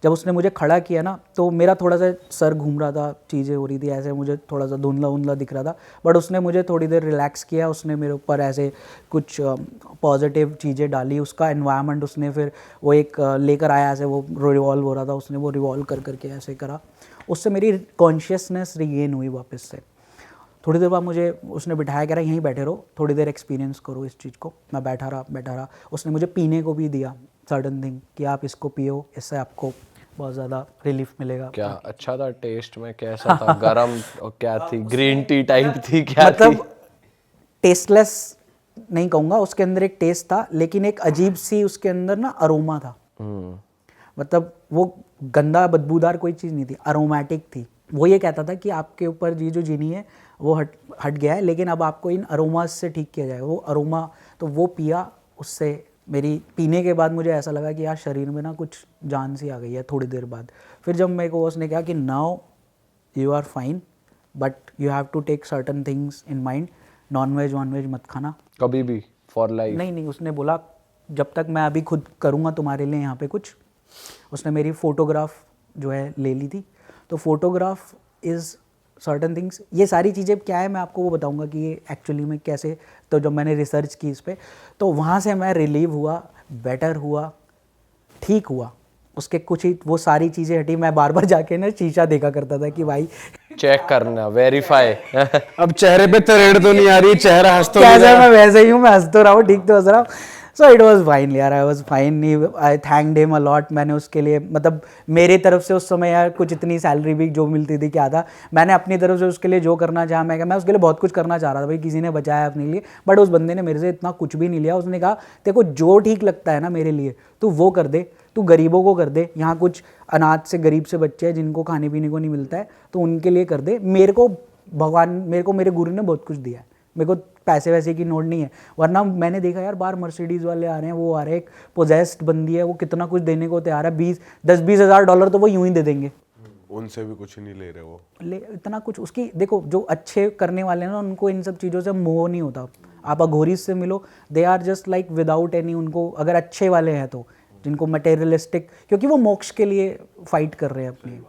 जब उसने मुझे खड़ा किया ना, तो मेरा थोड़ा सा सर घूम रहा था, चीज़ें हो रही थी ऐसे, मुझे थोड़ा सा धुंधला दिख रहा था, बट उसने मुझे थोड़ी देर रिलैक्स किया, उसने मेरे ऊपर ऐसे कुछ पॉजिटिव चीज़ें डाली, उसका एनवायरनमेंट उसने फिर वो एक लेकर आया, ऐसे वो रिवॉल्व हो रहा था, उसने वो रिवॉल्व करके ऐसे करा, उससे मेरी कॉन्शियसनेस रिगेन हुई वापस से। थोड़ी देर बाद मुझे उसने बिठाया, कह रहा यहीं बैठे रहो, थोड़ी देर एक्सपीरियंस करो इस चीज़ को। मैं बैठा रहा। उसने मुझे पीने को भी दिया सर्टन थिंग कि आप इसको पियो, इससे आपको बहुत ज़्यादा रिलीफ मिलेगा।
क्या अच्छा था टेस्ट में, कैसा था? गरम और क्या थी? ग्रीन टी टाइप थी क्या?
मतलब टेस्टलेस नहीं कहूँगा, उसके अंदर एक टेस्ट था, लेकिन एक अजीब सी उसके अंदर ना अरोमा था। मतलब वो गंदा बदबूदार कोई चीज़ नहीं थी, अरोमेटिक थी। वो ये कहता था कि आपके ऊपर ये जो जीनी है वो हट गया है, लेकिन अब आपको इन अरोमास से ठीक किया जाएगा। वो अरोमा, तो वो पिया, उससे मेरी पीने के बाद मुझे ऐसा लगा कि यार शरीर में ना कुछ जान सी आ गई है थोड़ी देर बाद। फिर जब मेरे को उसने कहा कि now you are fine, but you have to take certain things in mind, non veg मत खाना
कभी भी, फॉर लाइफ?
नहीं, उसने बोला जब तक मैं अभी खुद करूँगा तुम्हारे लिए यहाँ पे कुछ। उसने मेरी फ़ोटोग्राफ जो है ले ली थी, तो फोटोग्राफ इज़ सर्टन थिंग्स। ये सारी चीज़ें क्या है मैं आपको वो बताऊंगा कि ये एक्चुअली में कैसे। तो जब मैंने रिसर्च की इस पर, तो वहाँ से मैं रिलीव हुआ, बेटर हुआ, ठीक हुआ। उसके कुछ ही वो सारी चीज़ें हटी। मैं बार बार जाके ना शीशा देखा करता था कि भाई
चेक करना, वेरीफाई।
अब चेहरे पे तरेड़ तो नहीं आ रही, चेहरा हंस तो नहीं
कैसा
रहा।
मैं वैसे ही हूँ, मैं हंस तो रहा हूँ, ठीक तो हंस रहा हूँ। सो इट वॉज फाइन यार, I was fine. I thanked him a lot. मैंने उसके लिए, मतलब मेरी तरफ से उस समय यार कुछ इतनी सैलरी भी जो मिलती थी क्या था, मैंने अपनी तरफ से उसके लिए जो करना चाहा, मैं उसके लिए बहुत कुछ करना चाह रहा था भाई, किसी ने बचाया अपने लिए, बट उस बंदे ने मेरे से इतना कुछ भी नहीं लिया। उसने कहा देखो जो ठीक लगता है ना मेरे लिए तू वो कर दे, तू गरीबों को कर दे, यहाँ कुछ अनाथ से गरीब से बच्चे हैं जिनको खाने पीने को नहीं मिलता है, तो उनके लिए कर दे। मेरे को भगवान, मेरे गुरु ने बहुत कुछ दिया है, मेरे को पैसे वैसे की नोट नहीं है। वरना मैंने देखा यार बाहर मर्सिडीज़ वाले आ रहे हैं, वो आ रहे हैं, एक पोजेस्ड बंदी है, वो कितना कुछ देने को तैयार है, 10-20 हज़ार डॉलर तो वो यूं ही दे देंगे,
उनसे भी कुछ नहीं ले रहे वो,
इतना कुछ। उसकी देखो जो अच्छे करने वाले हैं ना, उनको इन सब चीज़ों से मोह नहीं होता। आप अघोरी से मिलो, they are just like without any, उनको अगर अच्छे वाले हैं तो, जिनको मटेरियलिस्टिक, क्योंकि वो मोक्ष के लिए फाइट कर रहे हैं अपनी।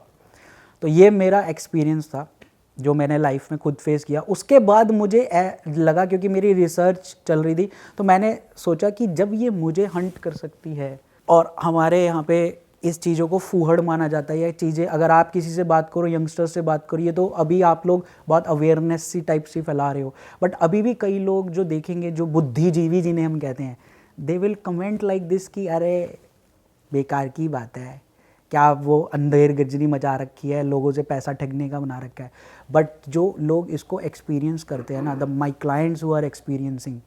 तो ये मेरा एक्सपीरियंस था जो मैंने लाइफ में खुद फेस किया। उसके बाद मुझे लगा, क्योंकि मेरी रिसर्च चल रही थी, तो मैंने सोचा कि जब ये मुझे हंट कर सकती है, और हमारे यहाँ पे इस चीज़ों को फूहड़ माना जाता है। ये चीज़ें अगर आप किसी से बात करो, यंगस्टर्स से बात करो, ये तो अभी आप लोग बहुत अवेयरनेस सी टाइप सी फैला रहे हो, बट अभी भी कई लोग जो देखेंगे, जो बुद्धिजीवी जिन्हें हम कहते हैं, they will comment like this कि अरे बेकार की बात है, क्या वो अंधेर गजनी मचा रखी है, लोगों से पैसा ठगने का बना रखा है। बट जो लोग इसको एक्सपीरियंस करते हैं ना, the my clients who are experiencing,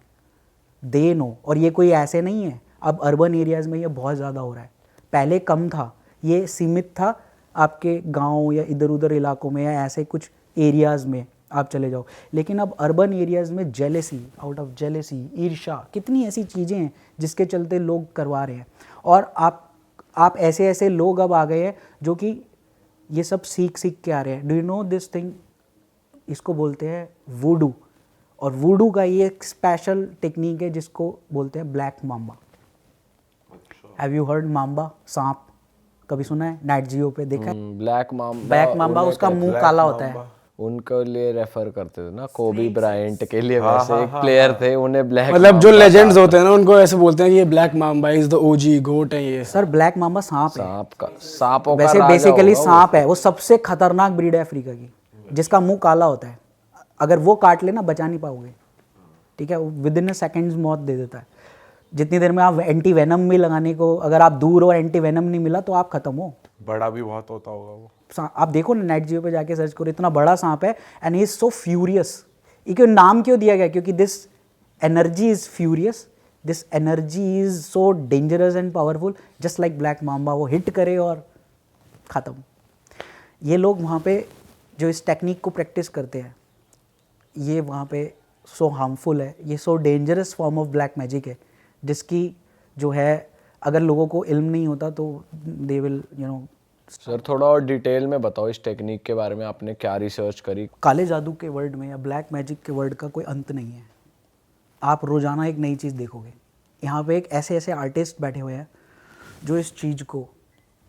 they know. और ये कोई ऐसे नहीं है, अब अर्बन एरियाज़ में ये बहुत ज़्यादा हो रहा है, पहले कम था, ये सीमित था आपके गांव या इधर उधर इलाकों में, या ऐसे कुछ एरियाज़ में आप चले जाओ। लेकिन अब अर्बन एरियाज़ में जेलेसी, आउट ऑफ जेलेसी, ईर्ष्या, कितनी ऐसी चीज़ें हैं जिसके चलते लोग करवा रहे हैं। और आप ऐसे ऐसे लोग अब आ गए हैं जो कि ये सब सीख के आ रहे हैं। Do you know this thing, इसको बोलते हैं वुडू। और वुडू का ये एक स्पेशल टेक्निक है जिसको बोलते हैं black mamba. Have you heard mamba, सांप कभी सुना है? नाइट जियो पे देखा है?
ब्लैक माम्बा,
ब्लैक माम्बा, उसका मुंह काला होता है।
उनके लिए रेफर करते थे ना, कोबी ब्रायंट के लिए, वैसे एक प्लेयर थे, उन्हें ब्लैक
मतलब जो लेजेंड्स होते हैं ना, उनको ऐसे बोलते हैं कि ये black mamba is the OG GOAT है ये।
सर ब्लैक माम्बा सांप है,
सांपों का
वैसे
राजा
बेसिकली
होगा वो।
सांप है, वो सबसे खतरनाक ब्रीड है अफ्रीका की, जिसका मुंह काला होता है। अगर वो काट लेना बचा नहीं पाओगे, ठीक है, विद इन अ सेकेंड्स मौत दे देता है। जितनी देर में आप एंटी वेनम भी लगाने को, अगर आप दूर हो, एंटी वेनम नहीं मिला तो आप खत्म हो।
बड़ा भी बहुत होता होगा वो।
आप देखो ना, नेट जियो पे जाके सर्च करो, इतना बड़ा सांप है, and he is so furious. ये नाम क्यों दिया गया? क्योंकि this energy is furious, this energy is so dangerous and powerful, just like black mamba. वो हिट करे और ख़त्म। ये लोग वहाँ पे जो इस टेक्निक को प्रैक्टिस करते हैं, ये वहाँ पे सो हार्मफुल है, ये so dangerous form of black magic है, जिसकी जो है अगर लोगों को इल्म नहीं होता तो दे विल
सर थोड़ा और डिटेल में बताओ इस टेक्निक के बारे में, आपने क्या रिसर्च करी?
काले जादू के वर्ड में या ब्लैक मैजिक के वर्ड का कोई अंत नहीं है। आप रोज़ाना एक नई चीज़ देखोगे। यहाँ पे एक ऐसे ऐसे आर्टिस्ट बैठे हुए हैं जो इस चीज़ को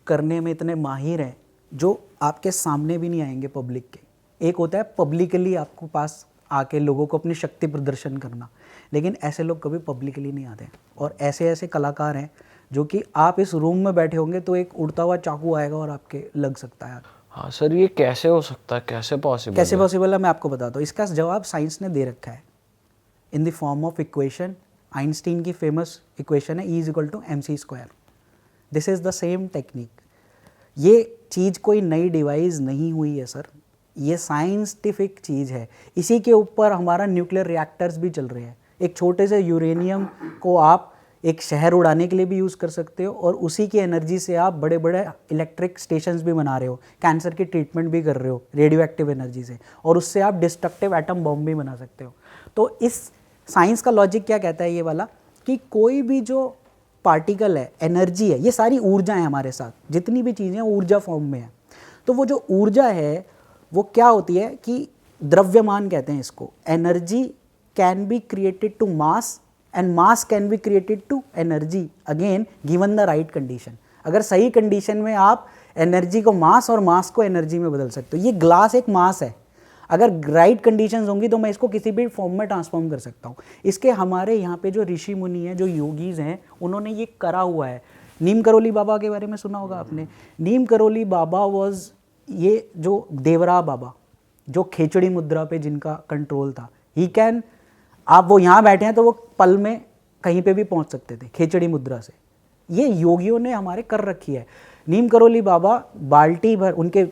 करने में इतने माहिर हैं, जो आपके सामने भी नहीं आएंगे पब्लिक के। एक होता है पब्लिकली आपको पास आके लोगों को अपनी शक्ति प्रदर्शन करना, लेकिन ऐसे लोग कभी पब्लिकली नहीं आते। और ऐसे ऐसे कलाकार हैं जो कि आप इस रूम में बैठे होंगे तो एक उड़ता हुआ चाकू आएगा और आपके लग सकता है।
हाँ सर, ये कैसे हो सकता है, कैसे पॉसिबल
कैसे पॉसिबल है मैं आपको बताता हूँ। इसका जवाब साइंस ने दे रखा है in the form of equation. Einstein की फेमस इक्वेशन है E=mc²। This is the same technique. ये चीज़ कोई नई डिवाइस नहीं हुई है सर, ये साइंटिफिक चीज़ है। इसी के ऊपर हमारा न्यूक्लियर रिएक्टर्स भी चल रहे हैं। एक छोटे से यूरेनियम को आप एक शहर उड़ाने के लिए भी यूज़ कर सकते हो, और उसी की एनर्जी से आप बड़े बड़े इलेक्ट्रिक स्टेशंस भी बना रहे हो, कैंसर की ट्रीटमेंट भी कर रहे हो रेडियो एक्टिव एनर्जी से, और उससे आप डिस्ट्रक्टिव एटम बॉम्ब भी बना सकते हो। तो इस साइंस का लॉजिक क्या कहता है ये वाला, कि कोई भी जो पार्टिकल है, एनर्जी है, ये सारी ऊर्जा है हमारे साथ, जितनी भी चीज़ें ऊर्जा फॉर्म में है। तो वो जो ऊर्जा है वो क्या होती है कि द्रव्यमान कहते हैं इसको। Energy can be created to mass and mass can be created to energy, again given the right condition. अगर सही कंडीशन में आप एनर्जी को मास और मास को एनर्जी में बदल सकते हो। ये ग्लास एक मास है, अगर राइट कंडीशंस होंगी तो मैं इसको किसी भी फॉर्म में ट्रांसफॉर्म कर सकता हूँ। इसके हमारे यहाँ पे जो ऋषि मुनि हैं, जो योगीज हैं, उन्होंने ये करा हुआ है। नीम करोली बाबा के बारे में सुना होगा आपने। नीम करोली बाबा वाज ये जो देवरा बाबा, जो खेचड़ी मुद्रा पे जिनका कंट्रोल था, ही कैन, आप वो यहाँ बैठे हैं तो वो पल में कहीं पे भी पहुँच सकते थे खेचड़ी मुद्रा से। ये योगियों ने हमारे कर रखी है। नीम करोली बाबा बाल्टी भर, उनके,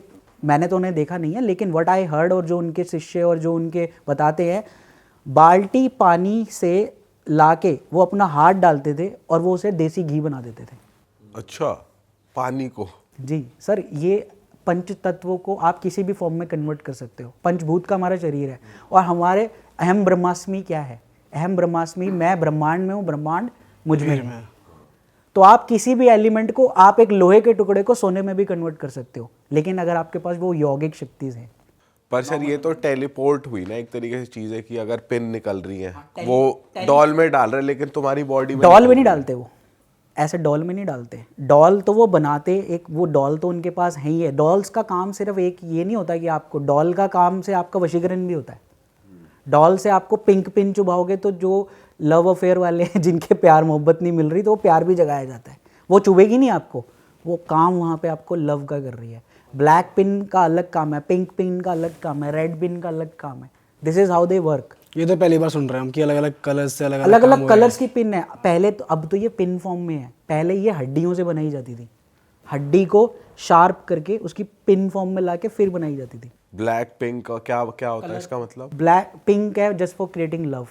मैंने तो उन्हें देखा नहीं है, लेकिन व्हाट आई हर्ड, और जो उनके शिष्य और जो उनके बताते हैं, बाल्टी पानी से लाके वो अपना हाथ डालते थे और वो उसे देसी घी बना देते थे।
अच्छा, पानी को? जी
सर, ये पंच तत्वों को आप किसी भी फॉर्म में कन्वर्ट कर सकते हो। पंचभूत का हमारा शरीर है, और हमारे अहम ब्रह्मास्मि क्या है? अहम ब्रह्मास्मि, मैं ब्रह्मांड में हूँ, ब्रह्मांड मुझ में है। तो आप किसी भी एलिमेंट को, आप एक लोहे के टुकड़े को सोने में भी कन्वर्ट कर सकते हो, लेकिन अगर आपके पास वो यौगिक शक्ति है।
पर सर ये तो टेलीपोर्ट हुई ना एक तरीके से चीज़ है, कि अगर पिन निकल रही है वो डॉल में डाल रहे, लेकिन तुम्हारी बॉडी में
डॉल में नहीं डालते वो, ऐसे डॉल में नहीं डालते। डॉल तो वो बनाते एक, वो डॉल तो उनके पास है ही है। डॉल्स का काम सिर्फ एक ये नहीं होता कि आपको, डॉल का काम से आपका वशीकरण भी होता है। डॉल से आपको पिंक पिन चुभाओगे तो जो लव अफेयर वाले हैं, जिनके प्यार मोहब्बत नहीं मिल रही, तो वो प्यार भी जगाया जाता है। वो चुभेगी नहीं आपको, वो काम वहाँ पे आपको लव का कर रही है। ब्लैक पिन का अलग काम है, पिंक पिन का अलग काम है, रेड पिन का अलग काम है। This is how they work.
ये तो पहली बार सुन रहे हैं हम कि अलग अलग कलर्स से अलग
अलग
काम
अलग
हो रहे
कलर्स की पिन है पहले तो, अब तो ये पिन फॉर्म में है। पहले ये हड्डियों से बनाई जाती थी, हड्डी को शार्प करके उसकी पिन फॉर्म में लाके फिर बनाई जाती थी।
ब्लैक पिंक का क्या क्या होता है इसका मतलब?
ब्लैक पिंक है जस्ट फॉर क्रिएटिंग लव।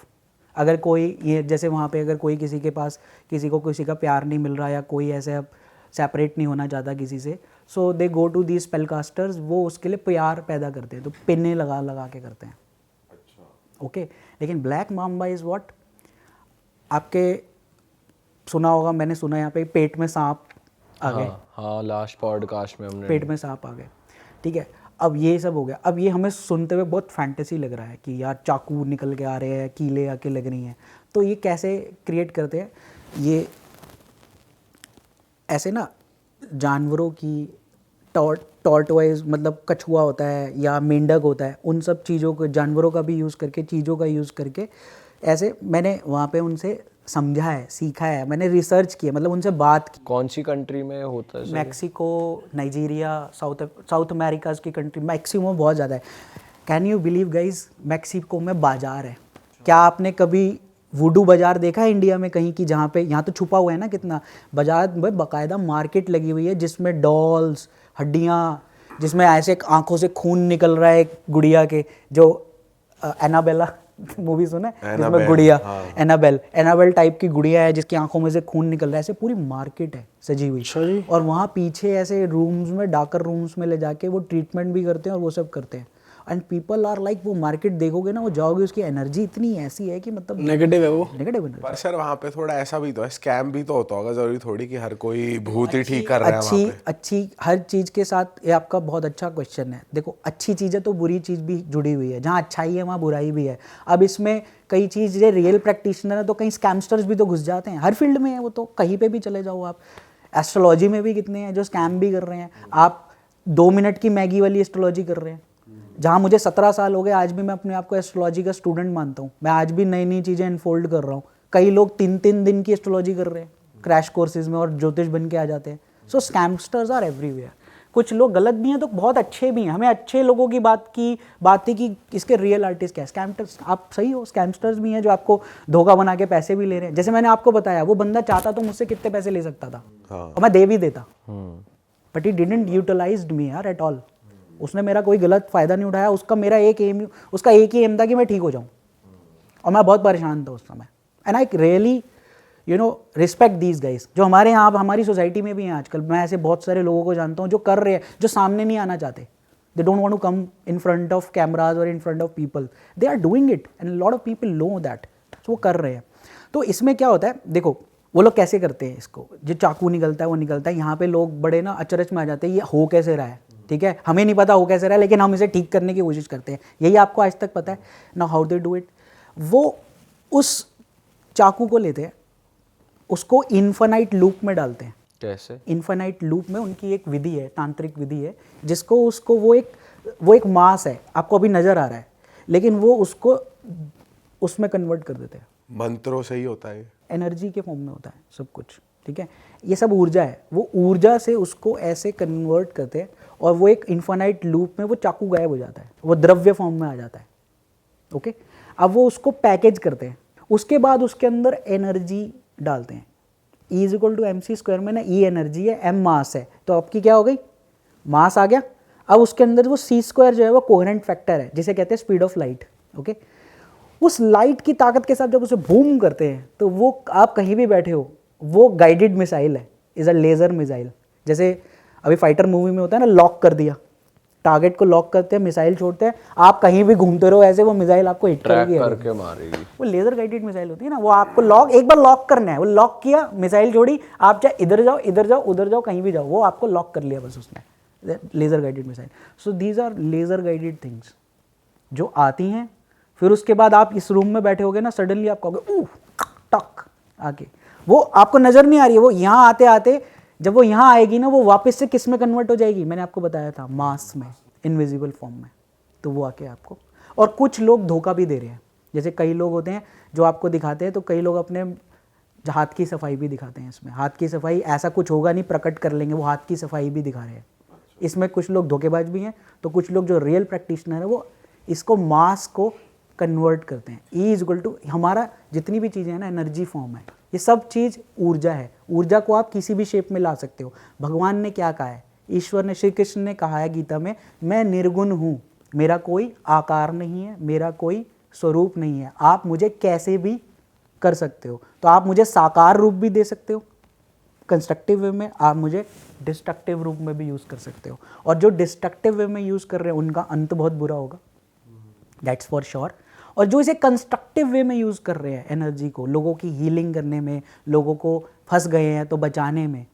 अगर कोई ये जैसे वहाँ पे अगर कोई किसी के पास किसी को किसी का प्यार नहीं मिल रहा या कोई ऐसे अब सेपरेट नहीं होना चाहता किसी से, so they go to the spell casters, वो उसके लिए प्यार पैदा करते हैं, तो पिने लगा लगा के करते हैं। ओके लेकिन ब्लैक माम्बा इज़ व्हाट, आपके सुना होगा, मैंने सुना यहाँ पे पेट में सांप आ गए।
हाँ लास्ट पॉडकास्ट में हमने
पेट में सांप आ गए, ठीक है। अब ये सब हो गया। अब ये हमें सुनते हुए बहुत फैंटेसी लग रहा है कि यार चाकू निकल के आ रहे हैं, कीले आके लग रही हैं। तो ये कैसे क्रिएट करते हैं ये, ऐसे ना जानवरों की टॉर्टवाइज मतलब कछुआ होता है या मेंढक होता है, उन सब चीज़ों को, जानवरों का भी यूज़ करके, चीज़ों का यूज़ करके, ऐसे मैंने वहाँ पे उनसे समझा है, सीखा है, मैंने रिसर्च किया, मतलब उनसे बात की।
कौन सी कंट्री में होता है?
मैक्सिको, नाइजीरिया, साउथ अमेरिकाज की कंट्री, मैक्सिको में बहुत ज़्यादा है। Can you believe guys, Mexico में बाज़ार है। क्या आपने कभी वुडू बाज़ार देखा है इंडिया में कहीं की, जहाँ पे, यहाँ तो छुपा हुआ है ना कितना, बाज़ार में बाकायदा मार्केट लगी हुई है जिसमें डॉल्स, हड्डियाँ, जिसमें ऐसे आंखों से खून निकल रहा है एक गुड़िया के, जो एनाबेला मूवी सुना है जिसमें गुड़िया, एनाबेल टाइप की गुड़िया है जिसकी आंखों में से खून निकल रहा है, ऐसे पूरी मार्केट है सजी हुई। और वहाँ पीछे ऐसे रूम्स में, डाकर रूम्स में ले जाके वो ट्रीटमेंट भी करते हैं और वो सब करते हैं। एंड पीपल आर लाइक, वो मार्केट देखोगे ना, वो जाओगे, उसकी एनर्जी इतनी ऐसी है कि मतलब
नेगेटिव है वो,
नेगेटिव एनर्जी।
पर सर वहाँ पे थोड़ा ऐसा भी तो है, स्कैम भी तो होता होगा, जरूरी थोड़ी कि हर कोई भूत ही ठीक कर रहा है वहाँ पे।
अच्छी हर चीज़ के साथ, ये आपका बहुत अच्छा क्वेश्चन है। देखो अच्छी चीज़ है तो बुरी चीज़ भी जुड़ी हुई है, जहाँ अच्छाई है वहाँ बुराई भी है। अब इसमें कई चीज़ें रियल प्रैक्टिशनर है तो कहीं स्कैमस्टर्स भी तो घुस जाते हैं, हर फील्ड में है वो, तो कहीं पे भी चले जाओ आप। एस्ट्रोलॉजी में भी कितने हैं जो स्कैम भी कर रहे हैं। आप 2 मिनट की मैगी वाली एस्ट्रोलॉजी कर रहे हैं, जहाँ मुझे 17 साल हो गए, आज भी मैं अपने आप को एस्ट्रोलॉजी का स्टूडेंट मानता हूँ। मैं आज भी नई नई चीज़ें अनफोल्ड कर रहा हूँ। कई लोग 3-3 दिन की एस्ट्रोलॉजी कर रहे हैं क्रैश कोर्सेज में और ज्योतिष बन के आ जाते हैं। सो स्कैमस्टर्स आर एवरीवेयर। कुछ लोग गलत भी हैं तो बहुत अच्छे भी हैं। हमें अच्छे लोगों की बात थी कि इसके रियल आर्टिस्ट क्या है। स्कैमस्टर्स, आप सही हो, स्कैमस्टर्स भी हैं जो आपको धोखा बना के पैसे भी ले रहे हैं। जैसे मैंने आपको बताया, वो बंदा चाहता तो मुझसे कितने पैसे ले सकता था और मैं दे भी देता, बट ही डिडंट यूटिलाइज्ड मी यार एट ऑल। उसने मेरा कोई गलत फ़ायदा नहीं उठाया। उसका एक ही एम था कि मैं ठीक हो जाऊं, और मैं बहुत परेशान था उस समय। And I really respect these guys, जो हमारे यहाँ हमारी सोसाइटी में भी हैं आजकल। मैं ऐसे बहुत सारे लोगों को जानता हूँ जो कर रहे हैं, जो सामने नहीं आना चाहते। They don't want to come in front of cameras और in front of people, they are doing it and lot of people know that. वो कर रहे हैं। तो इसमें क्या होता है, देखो वो लोग कैसे करते हैं इसको, जो चाकू निकलता है वो निकलता है। यहाँ पे लोग बड़े ना अचरज में आ जाते हैं, ये हो कैसे रहा है, ठीक है, हमें नहीं पता हो कैसे रहा है, लेकिन हम इसे ठीक करने की कोशिश करते हैं। यही आपको आज तक पता है ना, हाउ दे डू इट। वो उस चाकू को लेते हैं, उसको इन्फानाइट लूप में डालते हैं।
कैसे?
इन्फानाइट लूप में उनकी एक विधि है, तांत्रिक विधि है, जिसको उसको वो एक मास है, आपको अभी नज़र आ रहा है, लेकिन वो उसको उसमें कन्वर्ट कर देते हैं।
मंत्रों से ही होता है,
एनर्जी के फॉर्म में होता है सब कुछ, ठीक है। ये सब ऊर्जा है, वो ऊर्जा से उसको ऐसे कन्वर्ट करते हैं और वो एक इन्फानाइट लूप में वो चाकू गायब हो जाता है, वो द्रव्य फॉर्म में आ जाता है। ओके, अब वो उसको पैकेज करते हैं, उसके बाद उसके अंदर एनर्जी डालते हैं। E=mc², में ना E एनर्जी है, M मास है, तो आपकी क्या हो गई, मास आ गया। अब उसके अंदर वो c² जो है वो कोहेरेंट फैक्टर है, जिसे कहते हैं स्पीड ऑफ लाइट। ओके, उस लाइट की ताकत के साथ जब उसे बूम करते हैं तो वो आप कहीं भी बैठे हो, वो गाइडेड मिसाइल है, इज़ अ लेज़र मिसाइल। जैसे अभी फाइटर मूवी में होता है ना, लॉक कर दिया, टारगेट को लॉक करते हैं, मिसाइल छोड़ते हैं, आप कहीं भी घूमते रहो ऐसे, वो मिसाइल आपको हिट
करके मारेगी।
वो लेजर गाइडेड मिसाइल होती है ना, वो आपको एक बार लॉक करना है, वो लॉक किया, मिसाइल छोड़ी, आप चाहे इधर जाओ, इधर जाओ, उधर जाओ, कहीं भी जाओ, वो आपको लॉक कर लिया बस उसने, laser guided missile. So these are laser guided things जो आती हैं। फिर उसके बाद आप इस रूम में बैठे होगे ना, सडनली आप कहोगे टक आके, वो आपको नजर नहीं आ रही है, वो यहाँ आते आते जब वो यहाँ आएगी ना, वो वापस से किस में कन्वर्ट हो जाएगी, मैंने आपको बताया था, मास में, इनविजिबल फॉर्म में। तो वो आके आपको, और कुछ लोग धोखा भी दे रहे हैं। जैसे कई लोग होते हैं जो आपको दिखाते हैं, तो कई लोग अपने जो हाथ की सफाई भी दिखाते हैं इसमें। हाथ की सफाई ऐसा कुछ होगा नहीं, प्रकट कर लेंगे, वो हाथ की सफाई भी दिखा रहे हैं। इसमें कुछ लोग धोखेबाज भी हैं, तो कुछ लोग जो रियल प्रैक्टिशनर है वो इसको मास को कन्वर्ट करते हैं। ई इज इक्वल टू, हमारा जितनी भी चीज़ें हैं ना एनर्जी फॉर्म है, ये सब चीज़ ऊर्जा है। ऊर्जा को आप किसी भी शेप में ला सकते हो। भगवान ने क्या कहा है, ईश्वर ने, श्री कृष्ण ने कहा है गीता में, मैं निर्गुण हूँ, मेरा कोई आकार नहीं है, मेरा कोई स्वरूप नहीं है, आप मुझे कैसे भी कर सकते हो। तो आप मुझे साकार रूप भी दे सकते हो कंस्ट्रक्टिव वे में, आप मुझे डिस्ट्रक्टिव रूप में भी यूज़ कर सकते हो। और जो डिस्ट्रक्टिव वे में यूज़ कर रहे हैं उनका अंत बहुत बुरा होगा, दैट्स फॉर श्योर। और जो इसे कंस्ट्रक्टिव वे में यूज़ कर रहे हैं एनर्जी को, लोगों की हीलिंग करने में, लोगों को फंस गए हैं तो बचाने में,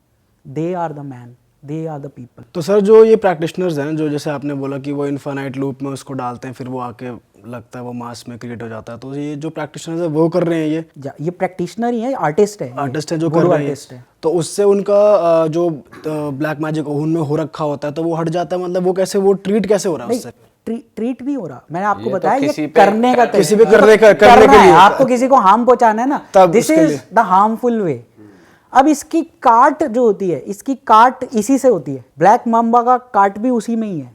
they are the man, they are the people.
तो सर जो ये प्रैक्टिशनर्स हैं, जो जैसे आपने बोला कि वो इनफाइनाइट लूप में उसको डालते हैं, फिर वो आके लगता है वो मास में क्रिएट हो जाता है, तो ये जो प्रैक्टिशनर्स है वो कर रहे हैं
ये प्रैक्टिशनर ही है, आर्टिस्ट है,
आर्टिस्ट हैं जो कर
गुरु
रहे हैं,
आर्टिस्ट है।
तो उससे उनका जो ब्लैक मैजिक उनमें हो रखा होता है तो वो हट जाता है, मतलब वो कैसे, वो ट्रीट कैसे हो रहा है उससे?
ट्रीट नहीं हो रहा, मैंने आपको
ये तो
बताया
किसी
ये
पे
करने का
किसी
तरीका-
पे करने का- करने
करना
के
है,
लिए
आपको किसी को हार्म पहुंचाना है ना,
तब
दिस
उसके
इज
लिए।
द हार्मफुल वे। अब इसकी काट जो होती है, इसकी काट इसी से होती है। ब्लैक माम्बा का काट भी उसी में ही है।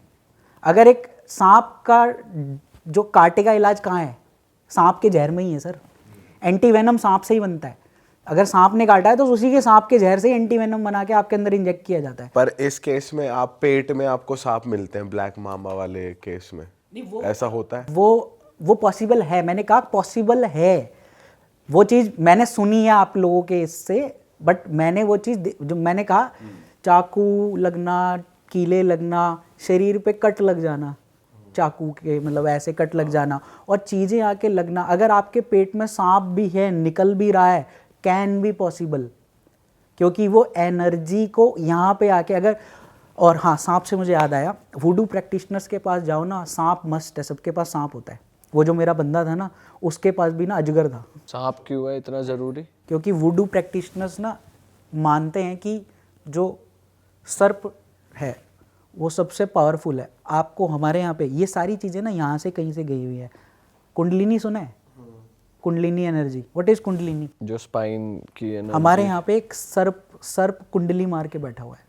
अगर एक सांप का जो काटे का इलाज कहाँ है, सांप के जहर में ही है सर। एंटीवेनम सांप से ही बनता है। अगर सांप ने काटा है तो उसी के सांप के जहर से एंटीवेनम बना के आपके अंदर इंजेक्ट किया जाता है।
पर इस केस में आप पेट में आपको सांप मिलते हैं, ब्लैक मामा वाले केस में ऐसा होता है?
वो पॉसिबल है, मैंने कहा पॉसिबल है। वो चीज़ मैंने सुनी है आप लोगों के इससे, बट मैंने वो चीज़ जो मैंने कहा, चाकू लगना, कीले लगना, शरीर पे कट लग जाना, चाकू के मतलब ऐसे कट लग जाना और चीज़ें आके लगना, अगर आपके पेट में सांप भी है, निकल भी रहा है, कैन बी पॉसिबल, क्योंकि वो एनर्जी को यहाँ पे आके अगर। और हाँ, सांप से मुझे याद आया, वुडू प्रैक्टिशनर्स के पास जाओ ना, सांप मस्ट है, सबके पास सांप होता है। वो जो मेरा बंदा था ना, उसके पास भी ना अजगर था।
सांप क्यों है इतना ज़रूरी?
क्योंकि वुडू प्रैक्टिशनर्स ना मानते हैं कि जो सर्प है वो सबसे पावरफुल है। आपको हमारे यहाँ पे ये सारी चीज़ें ना यहाँ से कहीं से गई हुई है। कुंडलिनी सुना है? Kundalini energy, what is kundalini?
जो स्पाइन की है ना,
हमारे यहाँ पे एक सर्प कुंडली मार के बैठा हुआ है।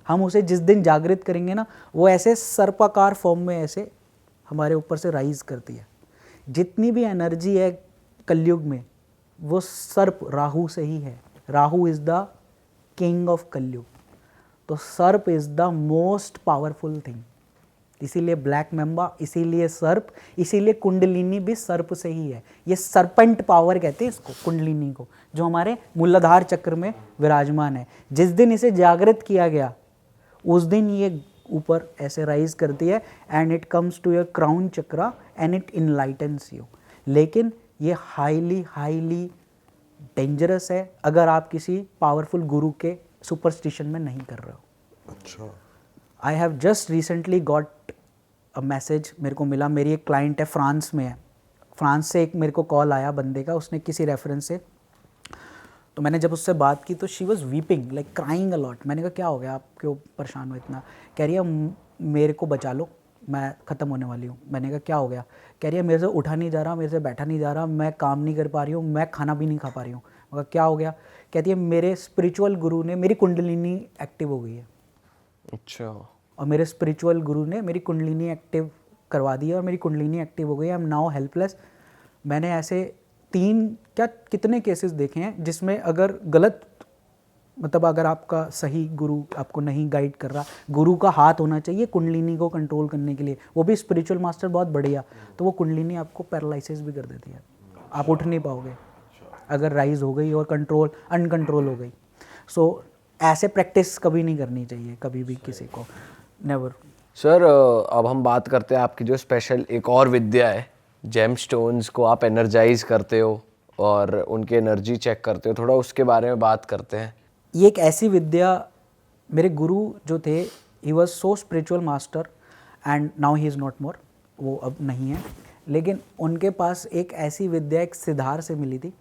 हम उसे जिस दिन जागृत करेंगे ना, वो ऐसे सर्पाकार फॉर्म में ऐसे हमारे ऊपर से राइज करती है। जितनी भी एनर्जी है कलयुग में, वो सर्प राहु से ही है। Rahu is the king of कलयुग। तो सर्प is the most powerful thing. इसीलिए ब्लैक मेम्बा, इसीलिए सर्प, इसीलिए कुंडलिनी भी सर्प से ही है। ये सरपेंट पावर कहते हैं इसको, कुंडलिनी को, जो हमारे मूलाधार चक्र में विराजमान है। जिस दिन इसे जागृत किया गया, उस दिन ये ऊपर ऐसे राइज करती है and it comes to your crown chakra and it enlightens you. लेकिन ये हाईली डेंजरस है अगर आप किसी पावरफुल गुरु के सुपरस्टिशन में नहीं कर रहे हो।
अच्छा।
I have just recently got a message, मेरे को मिला, मेरी एक क्लाइंट है, फ्रांस में है। फ्रांस से एक मेरे को कॉल आया बंदे का, उसने किसी रेफरेंस से, तो मैंने जब उससे बात की तो she was weeping like crying a lot. मैंने कहा क्या हो गया, आप क्यों परेशान हो इतना? कह रही है मेरे को बचा लो, मैं ख़त्म होने वाली हूँ। मैंने कहा क्या हो गया? कह रही है मेरे से उठा नहीं जा रहा, मेरे से बैठा नहीं जा रहा, मैं काम नहीं कर पा रही हूँ, मैं खाना भी नहीं खा पा रही हूँ। मैं कहा क्या हो गया? कहती है मेरे स्पिरिचुअल गुरु ने, मेरी कुंडलिनी एक्टिव हो गई है।
अच्छा।
और मेरे स्पिरिचुअल गुरु ने मेरी कुंडलिनी एक्टिव करवा दी है और मेरी कुंडलिनी एक्टिव हो गई है। I am now helpless. मैंने ऐसे 3 क्या कितने केसेस देखे हैं जिसमें अगर गलत, मतलब अगर आपका सही गुरु आपको नहीं गाइड कर रहा, गुरु का हाथ होना चाहिए कुंडलिनी को कंट्रोल करने के लिए, वो भी स्पिरिचुअल मास्टर बहुत बढ़िया, तो वो कुंडलिनी आपको पैरालिसिस भी कर देती है, आप उठ नहीं पाओगे अगर राइज हो गई और कंट्रोल अनकंट्रोल हो गई। सो ऐसे प्रैक्टिस कभी नहीं करनी चाहिए, कभी भी किसी को, नेवर।
सर अब हम बात करते हैं आपकी जो स्पेशल एक और विद्या है, जेम स्टोन्स को आप एनर्जाइज करते हो और उनकी एनर्जी चेक करते हो, थोड़ा उसके बारे में बात करते हैं।
ये एक ऐसी विद्या, मेरे गुरु जो थे, he was so spiritual master and now he is not more, वो अब नहीं है, लेकिन उनके पास एक ऐसी विद्या एक सिद्धार से मिली थी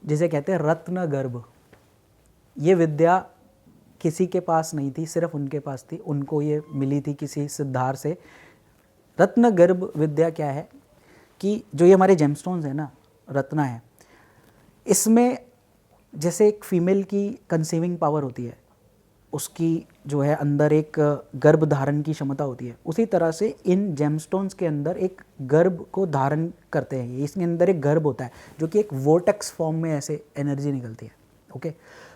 जिसे कहते हैं रत्न गर्भ। ये विद्या किसी के पास नहीं थी, सिर्फ उनके पास थी, उनको ये मिली थी किसी सिद्धार से। रत्न गर्भ विद्या क्या है कि जो ये हमारे जेमस्टोन्स हैं ना, रत्ना है, इसमें जैसे एक फीमेल की कंसीविंग पावर होती है, उसकी जो है अंदर एक गर्भ धारण की क्षमता होती है, उसी तरह से इन जेमस्टोन्स के अंदर एक गर्भ को धारण करते हैं। ये इसके अंदर एक गर्भ होता है जो कि एक वोर्टेक्स फॉर्म में ऐसे एनर्जी निकलती है। ओके,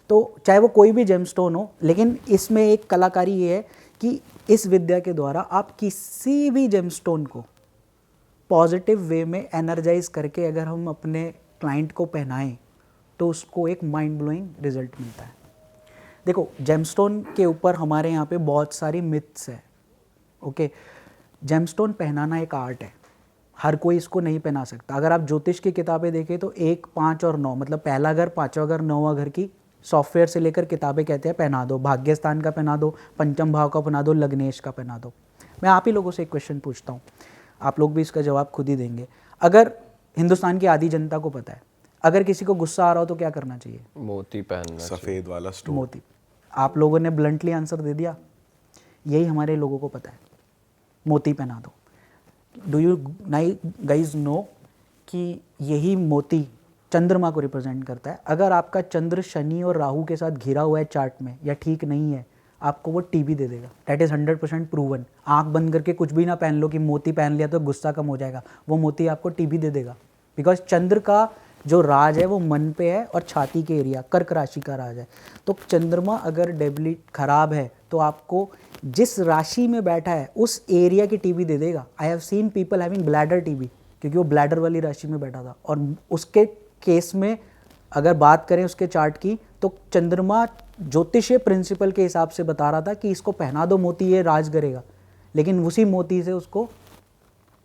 तो चाहे वो कोई भी जेमस्टोन हो, लेकिन इसमें एक कलाकारी ये है कि इस विद्या के द्वारा आप किसी भी जेमस्टोन को पॉजिटिव वे में एनर्जाइज करके अगर हम अपने क्लाइंट को पहनाएं तो उसको एक माइंड ब्लोइंग रिजल्ट मिलता है। देखो, जेमस्टोन के ऊपर हमारे यहाँ पे बहुत सारी मिथ्स है। ओके, जेमस्टोन पहनाना एक आर्ट है, हर कोई इसको नहीं पहना सकता। अगर आप ज्योतिष की किताबें देखें तो 1, 5 और 9, मतलब पहला घर, 5वां घर, 9वां घर की सॉफ्टवेयर से लेकर किताबें कहते हैं पहना दो, भाग्य स्थान का पहना दो, पंचम भाव का पहना दो, लग्नेश का पहना दो। मैं आप ही लोगों से एक क्वेश्चन पूछता हूँ, आप लोग भी इसका जवाब खुद ही देंगे। अगर हिंदुस्तान की आधी जनता को पता है, अगर किसी को गुस्सा आ रहा हो तो क्या करना चाहिए?
मोती पहनना,
सफेद वाला स्टोन।
मोती। आप लोगों ने ब्लंटली आंसर दे दिया। यही हमारे लोगों को पता है, मोती पहना दो। डू यू गाइज नो कि यही मोती चंद्रमा को रिप्रेजेंट करता है। अगर आपका चंद्र शनि और राहु के साथ घिरा हुआ है चार्ट में या ठीक नहीं है, आपको वो टीबी दे देगा। That is 100% proven. आंख बंद करके कुछ भी ना पहन लो कि मोती पहन लिया तो गुस्सा कम हो जाएगा, वो मोती आपको टीबी दे देगा। बिकॉज चंद्र का जो राज है वो मन पे है और छाती के एरिया, कर्क राशि का राज है। तो चंद्रमा अगर डेबिलिट खराब है तो आपको जिस राशि में बैठा है उस एरिया की टीबी दे देगा। I have seen people having bladder TB, क्योंकि वो ब्लैडर वाली राशि में बैठा था। और उसके केस में अगर बात करें उसके चार्ट की, तो चंद्रमा ज्योतिषीय प्रिंसिपल के हिसाब से बता रहा था कि इसको पहना दो मोती, ये राज करेगा, लेकिन उसी मोती से उसको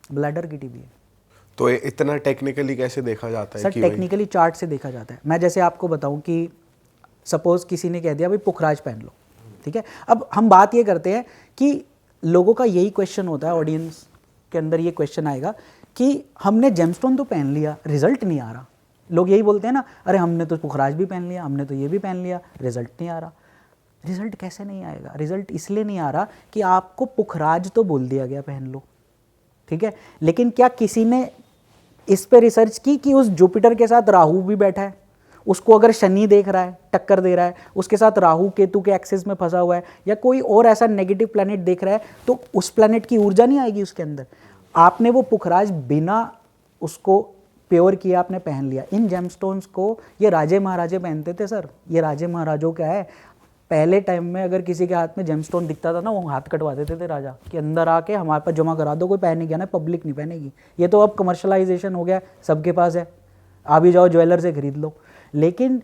ब्लैडर की टीबी है।
तो ये इतना टेक्निकली कैसे देखा जाता है?
सर,
कि भाई
टेक्निकली चार्ट से देखा जाता है। मैं जैसे आपको बताऊं कि सपोज किसी ने कह दिया भाई पुखराज पहन लो, ठीक है। अब हम बात ये करते हैं कि लोगों का यही क्वेश्चन होता है, ऑडियंस के अंदर ये क्वेश्चन आएगा कि हमने जेमस्टोन तो पहन लिया, रिजल्ट नहीं आ रहा। लोग यही बोलते हैं ना, अरे हमने तो पुखराज भी पहन लिया, हमने तो ये भी पहन लिया, रिजल्ट नहीं आ रहा। रिजल्ट कैसे नहीं आएगा? रिजल्ट इसलिए नहीं आ रहा कि आपको पुखराज तो बोल दिया गया पहन लो, ठीक है, लेकिन क्या किसी ने इस पे रिसर्च की कि उस जुपिटर के साथ राहु भी बैठा है, उसको अगर शनि देख रहा है, टक्कर दे रहा है, उसके साथ राहु केतु के एक्सिस में फंसा हुआ है, या कोई और ऐसा नेगेटिव प्लैनेट देख रहा है, तो उस प्लैनेट की ऊर्जा नहीं आएगी उसके अंदर। आपने वो पुखराज बिना उसको प्योर किया आपने पहन लिया। इन जेमस्टोन्स को ये राजे महाराजे पहनते थे सर। ये राजे महाराजों का है। पहले टाइम में अगर किसी के हाथ में जेमस्टोन दिखता था ना, वो हाथ कटवा देते थे राजा कि अंदर आके हमारे पास जमा करा दो, कोई पहन नहीं गया ना, पब्लिक नहीं पहनेगी। ये तो अब कमर्शलाइजेशन हो गया, सबके पास है, आ भी जाओ ज्वेलर से खरीद लो। लेकिन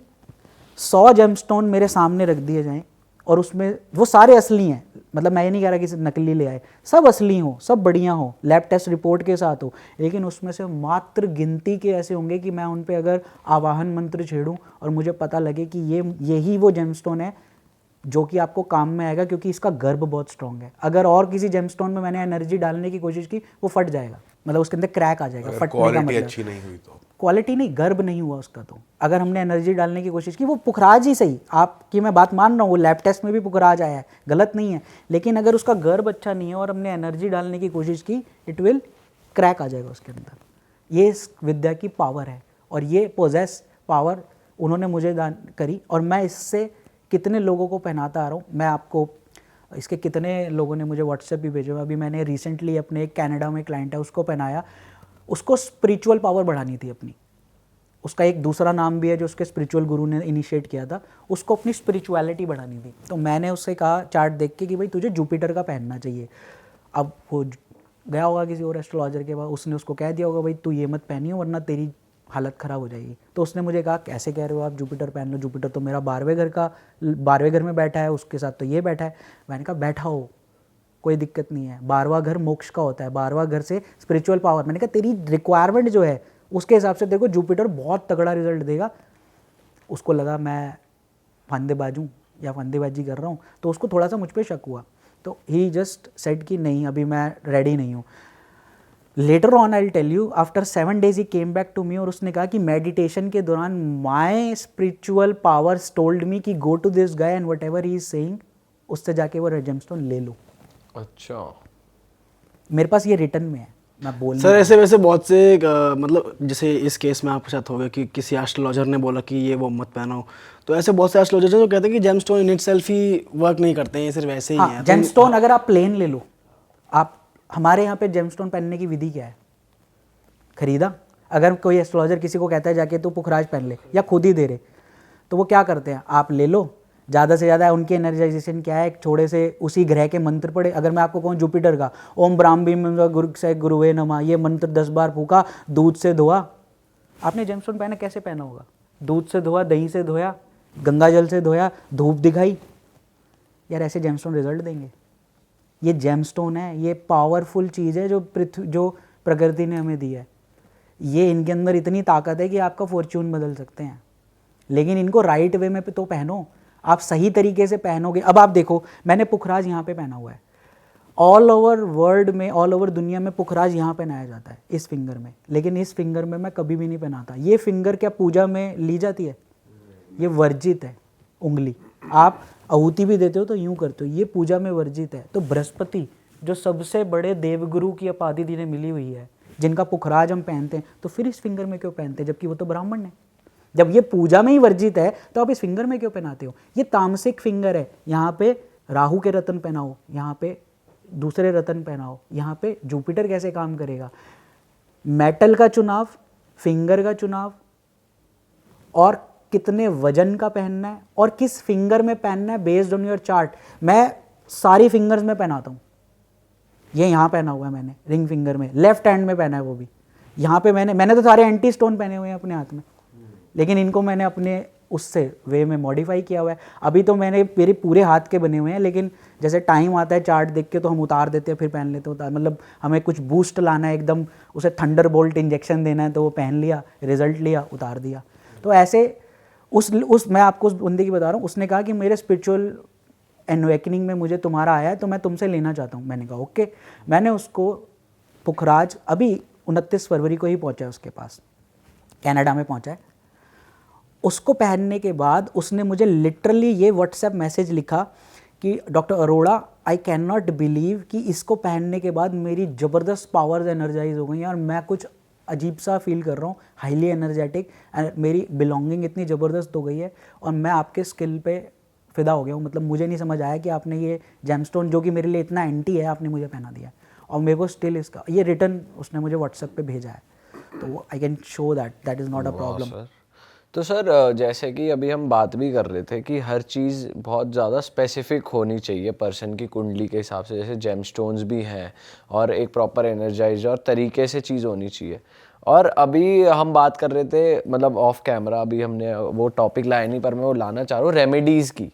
100 जेमस्टोन मेरे सामने रख दिए जाएं और उसमें वो सारे असली हैं, मतलब मैं ये नहीं कह रहा कि नकली ले आए, सब असली हो, सब बढ़िया हो, लैब टेस्ट रिपोर्ट के साथ हो, लेकिन उसमें से मात्र गिनती के ऐसे होंगे कि मैं उन पे अगर आवाहन मंत्र छेड़ूं और मुझे पता लगे कि यही वो जेमस्टोन है जो कि आपको काम में आएगा, क्योंकि इसका गर्भ बहुत स्ट्रॉन्ग है। अगर और किसी जेमस्टोन में मैंने एनर्जी डालने की कोशिश की, वो फट जाएगा, मतलब उसके अंदर क्रैक आ जाएगा। फटने का
क्वालिटी
मतलब
अच्छी नहीं हुई तो
क्वालिटी नहीं, गर्भ नहीं हुआ उसका। तो अगर हमने एनर्जी डालने की कोशिश की, वो पुखराज ही सही, आपकी मैं बात मान रहा हूँ, वो लैब टेस्ट में भी पुखराज आया है, गलत नहीं है, लेकिन अगर उसका गर्भ अच्छा नहीं है और हमने एनर्जी डालने की कोशिश की, इट विल क्रैक आ जाएगा उसके अंदर। ये इस विद्या की पावर है, और ये पोजेस पावर उन्होंने मुझे दान करी, और मैं इससे कितने लोगों को पहनाता आ रहा हूँ। मैं आपको इसके कितने लोगों ने मुझे व्हाट्सएप भी भेजे। अभी मैंने रिसेंटली अपने एक कनाडा में क्लाइंट है, उसको पहनाया। उसको स्पिरिचुअल पावर बढ़ानी थी अपनी, उसका एक दूसरा नाम भी है जो उसके स्पिरिचुअल गुरु ने इनिशिएट किया था, उसको अपनी स्पिरिचुअलिटी बढ़ानी थी। तो मैंने उससे कहा चार्ट देख के कि भाई तुझे जुपिटर का पहनना चाहिए। अब वो गया होगा किसी और एस्ट्रोलॉजर के पास, उसने उसको कह दिया होगा भाई तू ये मत पहनियो वरना तेरी हालत ख़राब हो जाएगी। तो उसने मुझे कहा कैसे कह रहे हो आप, जुपिटर पहन लो, जुपिटर तो मेरा 12वें घर में बैठा है, उसके साथ तो ये बैठा है। मैंने कहा बैठा हो, कोई दिक्कत नहीं है, 12वां घर मोक्ष का होता है, 12वां घर से स्पिरिचुअल पावर। मैंने कहा तेरी रिक्वायरमेंट जो है उसके हिसाब से देखो जुपिटर बहुत तगड़ा रिजल्ट देगा। उसको लगा मैं फंदेबाज हूँ या फंदेबाजी कर रहा हूँ, तो उसको थोड़ा सा मुझ पर शक हुआ। तो ही जस्ट सेड कि नहीं अभी मैं रेडी नहीं हूँ। Later on I will tell you, after 7 days he came back to me, और उसने कहा कि मेडिटेशन के दौरान my spiritual powers told me कि go to this guy and whatever he is saying, उससे जाके वो जेमस्टोन ले लो।
अच्छा,
मेरे पास ये रिटर्न में है, मैं बोल
सर ऐसे वैसे बहुत से मतलब जैसे इस केस में आपके साथ हो गया कि किसी एस्ट्रोलॉजर ने बोला कि ये वो मत पहनो, तो ऐसे बहुत से एस्ट्रोलॉजर हैं जो कहते हैं कि gemstone in itself he work नहीं करते हैं, ये सिर्फ ऐसे ही
हाँ,
हैं।
जेमस्टोन अगर आप प्लेन ले लो, आप हमारे यहाँ पे जेमस्टोन पहनने की विधि क्या है? खरीदा। अगर कोई एस्ट्रोलॉजर किसी को कहता है जाके तो पुखराज पहन ले, या खुद ही दे रहे, तो वो क्या करते हैं, आप ले लो, ज़्यादा से ज़्यादा उनकी एनर्जाइजेशन क्या है, थोड़े से उसी ग्रह के मंत्र पढ़े। अगर मैं आपको कहूँ जुपिटर का ओम ब्राह्मीम गुरु से गुरुवे नमः, ये मंत्र 10 बार फूका, दूध से धोआ। आपने जेमस्टोन पहना, कैसे पहना होगा? दूध से धोया, दही से धोया, गंगा जल से धोया, धूप दिखाई। यार ऐसे जेमस्टोन रिजल्ट देंगे? ये जेमस्टोन है, ये पावरफुल चीज़ है जो प्रकृति ने हमें दी है। ये इनके अंदर इतनी ताकत है कि आपका फॉर्च्यून बदल सकते हैं, लेकिन इनको राइट वे में तो पहनो, आप सही तरीके से पहनोगे। अब आप देखो, मैंने पुखराज यहाँ पे पहना हुआ है, ऑल ओवर वर्ल्ड में, ऑल ओवर दुनिया में पुखराज यहाँ पहनाया जाता है, इस फिंगर में, लेकिन इस फिंगर में मैं कभी भी नहीं पहनाता। ये फिंगर क्या पूजा में ली जाती है? ये वर्जित है उंगली। आप आहुति भी देते हो तो यूं करते हो, ये पूजा में वर्जित है। तो बृहस्पति जो सबसे बड़े देवगुरु की उपाधि जिन्हें मिली हुई है, जिनका पुखराज हम पहनते हैं, तो फिर इस फिंगर में क्यों पहनते हैं, जबकि वो तो ब्राह्मण है? जब ये पूजा में ही वर्जित है तो आप इस फिंगर में क्यों पहनाते हो? ये तामसिक फिंगर है। यहाँ पे राहु के रत्न पहनाओ, यहाँ पे दूसरे रत्न पहनाओ, यहाँ पे जुपिटर कैसे काम करेगा? मेटल का चुनाव, फिंगर का चुनाव, और कितने वजन का पहनना है और किस फिंगर में पहनना है बेस्ड ऑन योर चार्ट। मैं सारी फिंगर्स में पहनाता हूँ। ये यहाँ पहना हुआ है मैंने, रिंग फिंगर में, लेफ्ट हैंड में पहना है वो भी। यहाँ पे मैंने तो सारे एंटी स्टोन पहने हुए हैं अपने हाथ में, लेकिन इनको मैंने अपने उससे वे में मॉडिफाई किया हुआ है। अभी तो मेरे पूरे हाथ के बने हुए हैं, लेकिन जैसे टाइम आता है चार्ट देख के तो हम उतार देते हैं, फिर पहन लेते हैं। मतलब हमें कुछ बूस्ट लाना है, एकदम उसे थंडर बोल्ट इंजेक्शन देना है, तो वो पहन लिया, रिजल्ट लिया, उतार दिया। तो ऐसे मैं आपको उस बंदे की बता रहा हूँ, उसने कहा कि मेरे स्पिरिचुअल एनवेकनिंग में मुझे तुम्हारा आया है, तो मैं तुमसे लेना चाहता हूँ। मैंने कहा ओके। मैंने उसको पुखराज अभी 29 फरवरी को ही पहुँचा है उसके पास, कनाडा में पहुँचा है। उसको पहनने के बाद उसने मुझे लिटरली ये व्हाट्सएप मैसेज लिखा कि doctor Arora, I can not believe कि इसको पहनने के बाद मेरी ज़बरदस्त पावर्स एनर्जाइज हो गई हैं और मैं कुछ अजीब सा फील कर रहा हूँ, हाईली एनर्जेटिक, एंड मेरी बिलोंगिंग इतनी ज़बरदस्त हो गई है और मैं आपके स्किल पे फिदा हो गया हूँ। मतलब मुझे नहीं समझ आया कि आपने ये जेमस्टोन जो कि मेरे लिए इतना एंटी है, आपने मुझे पहना दिया और मेरे को स्टिल इसका ये रिटर्न उसने मुझे व्हाट्सएप पे भेजा है। तो I can show that is not a problem.
तो सर जैसे कि अभी हम बात भी कर रहे थे कि हर चीज़ बहुत ज़्यादा स्पेसिफिक होनी चाहिए पर्सन की कुंडली के हिसाब से, जैसे जेमस्टोन्स भी हैं और एक प्रॉपर एनर्जाइजर और तरीके से चीज़ होनी चाहिए। और अभी हम बात कर रहे थे, मतलब ऑफ कैमरा अभी हमने वो टॉपिक लाया नहीं, पर मैं वो लाना चाह रहा हूँ रेमेडीज़ की।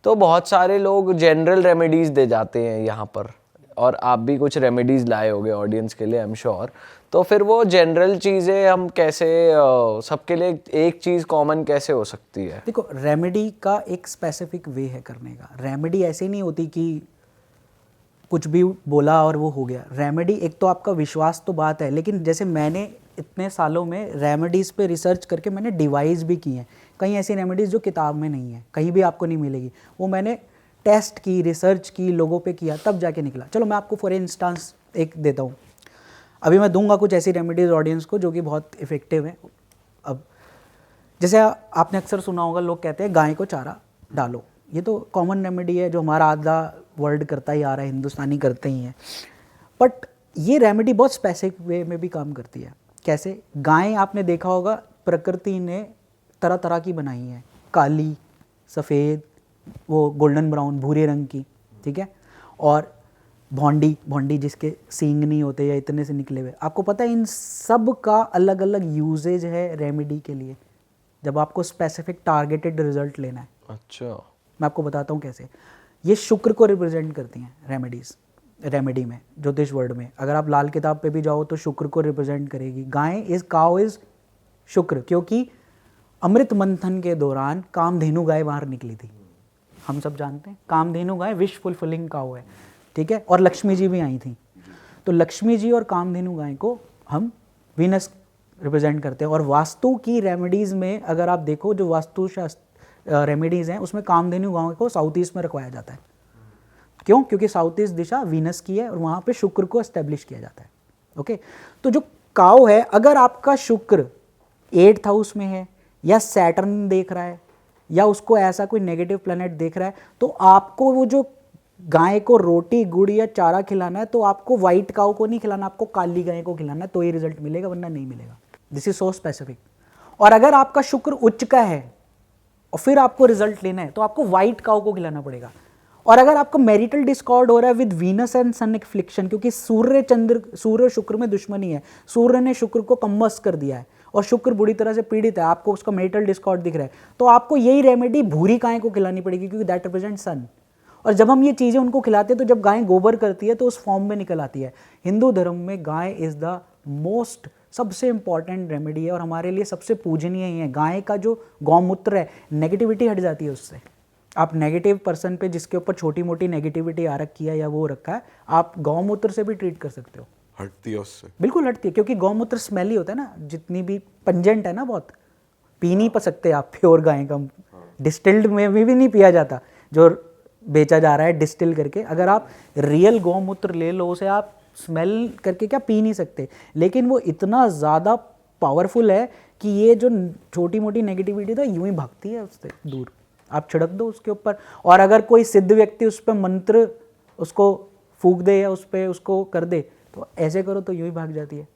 तो बहुत सारे लोग जनरल रेमेडीज़ दे जाते हैं यहाँ पर, और आप भी कुछ रेमेडीज़ लाए होगे ऑडियंस के लिए, आई एम श्योर। तो फिर वो जनरल चीज़ें हम कैसे सबके लिए एक चीज़ कॉमन कैसे हो सकती है?
देखो, रेमेडी का एक स्पेसिफिक वे है करने का। रेमेडी ऐसे नहीं होती कि कुछ भी बोला और वो हो गया। रेमेडी एक तो आपका विश्वास तो बात है, लेकिन जैसे मैंने इतने सालों में रेमेडीज़ पे रिसर्च करके मैंने डिवाइस भी की हैं। कई ऐसी रेमेडीज़ जो किताब में नहीं है, कहीं भी आपको नहीं मिलेगी, वो मैंने टेस्ट की, रिसर्च की, लोगों पे किया, तब जाके निकला। चलो मैं आपको फॉर इंस्टांस एक देता हूँ। अभी मैं दूंगा कुछ ऐसी रेमेडीज़ ऑडियंस को जो कि बहुत इफ़ेक्टिव हैं। अब जैसे आपने अक्सर सुना होगा, लोग कहते हैं गाय को चारा डालो। ये तो कॉमन रेमेडी है जो हमारा आधा वर्ल्ड करता ही आ रहा है, हिंदुस्तानी करते ही हैं। बट ये रेमेडी बहुत स्पेसिफिक वे में भी काम करती है। कैसे? गाय आपने देखा होगा प्रकृति ने तरह तरह की बनाई है, काली, सफ़ेद, वो गोल्डन ब्राउन, भूरे रंग की, ठीक है, और भौंडी जिसके सींग नहीं होते या इतने से निकले हुए। आपको पता है इन सब का अलग अलग यूजेज है रेमेडी के लिए, जब आपको स्पेसिफिक टारगेटेड रिजल्ट लेना है।
अच्छा,
मैं आपको बताता हूँ कैसे। ये शुक्र को रिप्रेजेंट करती हैं रेमेडीज़। रेमेडी में, ज्योतिष वर्ड में, अगर आप लाल किताब पे भी जाओ तो शुक्र को रिप्रेजेंट करेगी। गाय इज काउ इज शुक्र, क्योंकि अमृत मंथन के दौरान कामधेनु गाय बाहर निकली थी। हम सब जानते हैं कामधेनु गाय विश फुलफिलिंग काउ है, ठीक है, और लक्ष्मी जी भी आई थी। तो लक्ष्मी जी और कामधेनु गाय को हम वीनस रिप्रेजेंट करते हैं। और वास्तु की रेमेडीज़ में अगर आप देखो, जो वास्तु शास्त्र रेमेडीज़ हैं उसमें कामधेनु गाय को साउथ ईस्ट में रखवाया जाता है। क्यों? क्योंकि साउथ ईस्ट दिशा वीनस की है और वहाँ पे शुक्र को एस्टेब्लिश किया जाता है। ओके, तो जो काउ है, अगर आपका शुक्र 8th हाउस में है या सैटर्न देख रहा है या उसको ऐसा कोई नेगेटिव प्लैनेट देख रहा है, तो आपको वो जो गाय को रोटी गुड़ या चारा खिलाना है, तो आपको वाइट काउ को नहीं खिलाना, आपको काली गाय को खिलाना है, तो ये रिजल्ट मिलेगा, वरना नहीं मिलेगा। This is so specific. और अगर आपका शुक्र उच्च का है और फिर आपको रिजल्ट लेना है, तो आपको वाइट काउ को खिलाना पड़ेगा। और अगर आपको मैरिटल डिस्कॉर्ड हो रहा है विद वीनस एंड सन इफ्लिक्शन, क्योंकि सूर्य शुक्र में दुश्मनी है, सूर्य ने शुक्र को कम्बस कर दिया है और शुक्र बुरी तरह से पीड़ित है, आपको उसका मैरिटल डिस्कॉर्ड दिख रहा है, तो आपको यही रेमेडी भूरी गाय को खिलानी पड़ेगी, क्योंकि दैट रिप्रेजेंट सन। और जब हम ये चीज़ें उनको खिलाते हैं, तो जब गाय गोबर करती है तो उस फॉर्म में निकल आती है। हिंदू धर्म में गाय इज़ द मोस्ट सबसे इंपॉर्टेंट रेमेडी है और हमारे लिए सबसे पूजनीय ही है। गाय का जो गौमूत्र है, नेगेटिविटी हट जाती है उससे। आप नेगेटिव पर्सन पे जिसके ऊपर छोटी मोटी नेगेटिविटी आ रखी है या वो रखा है, आप गौमूत्र से भी ट्रीट कर सकते हो।
हटती है उससे?
बिल्कुल हटती है, क्योंकि गौमूत्र स्मेली होता है ना, जितनी भी पंजेंट है ना, बहुत पी नहीं पा सकते आप प्योर गाय का, डिस्टिल्ड में भी नहीं पिया जाता जो बेचा जा रहा है डिस्टिल करके। अगर आप रियल गौमूत्र ले लो, उसे आप स्मेल करके क्या पी नहीं सकते, लेकिन वो इतना ज़्यादा पावरफुल है कि ये जो छोटी मोटी नेगेटिविटी था यूं ही भागती है उससे दूर। आप छिड़क दो उसके ऊपर, और अगर कोई सिद्ध व्यक्ति उस पर मंत्र उसको फूंक दे या उस पर उसको कर दे, तो ऐसे करो तो यूं ही भाग जाती है।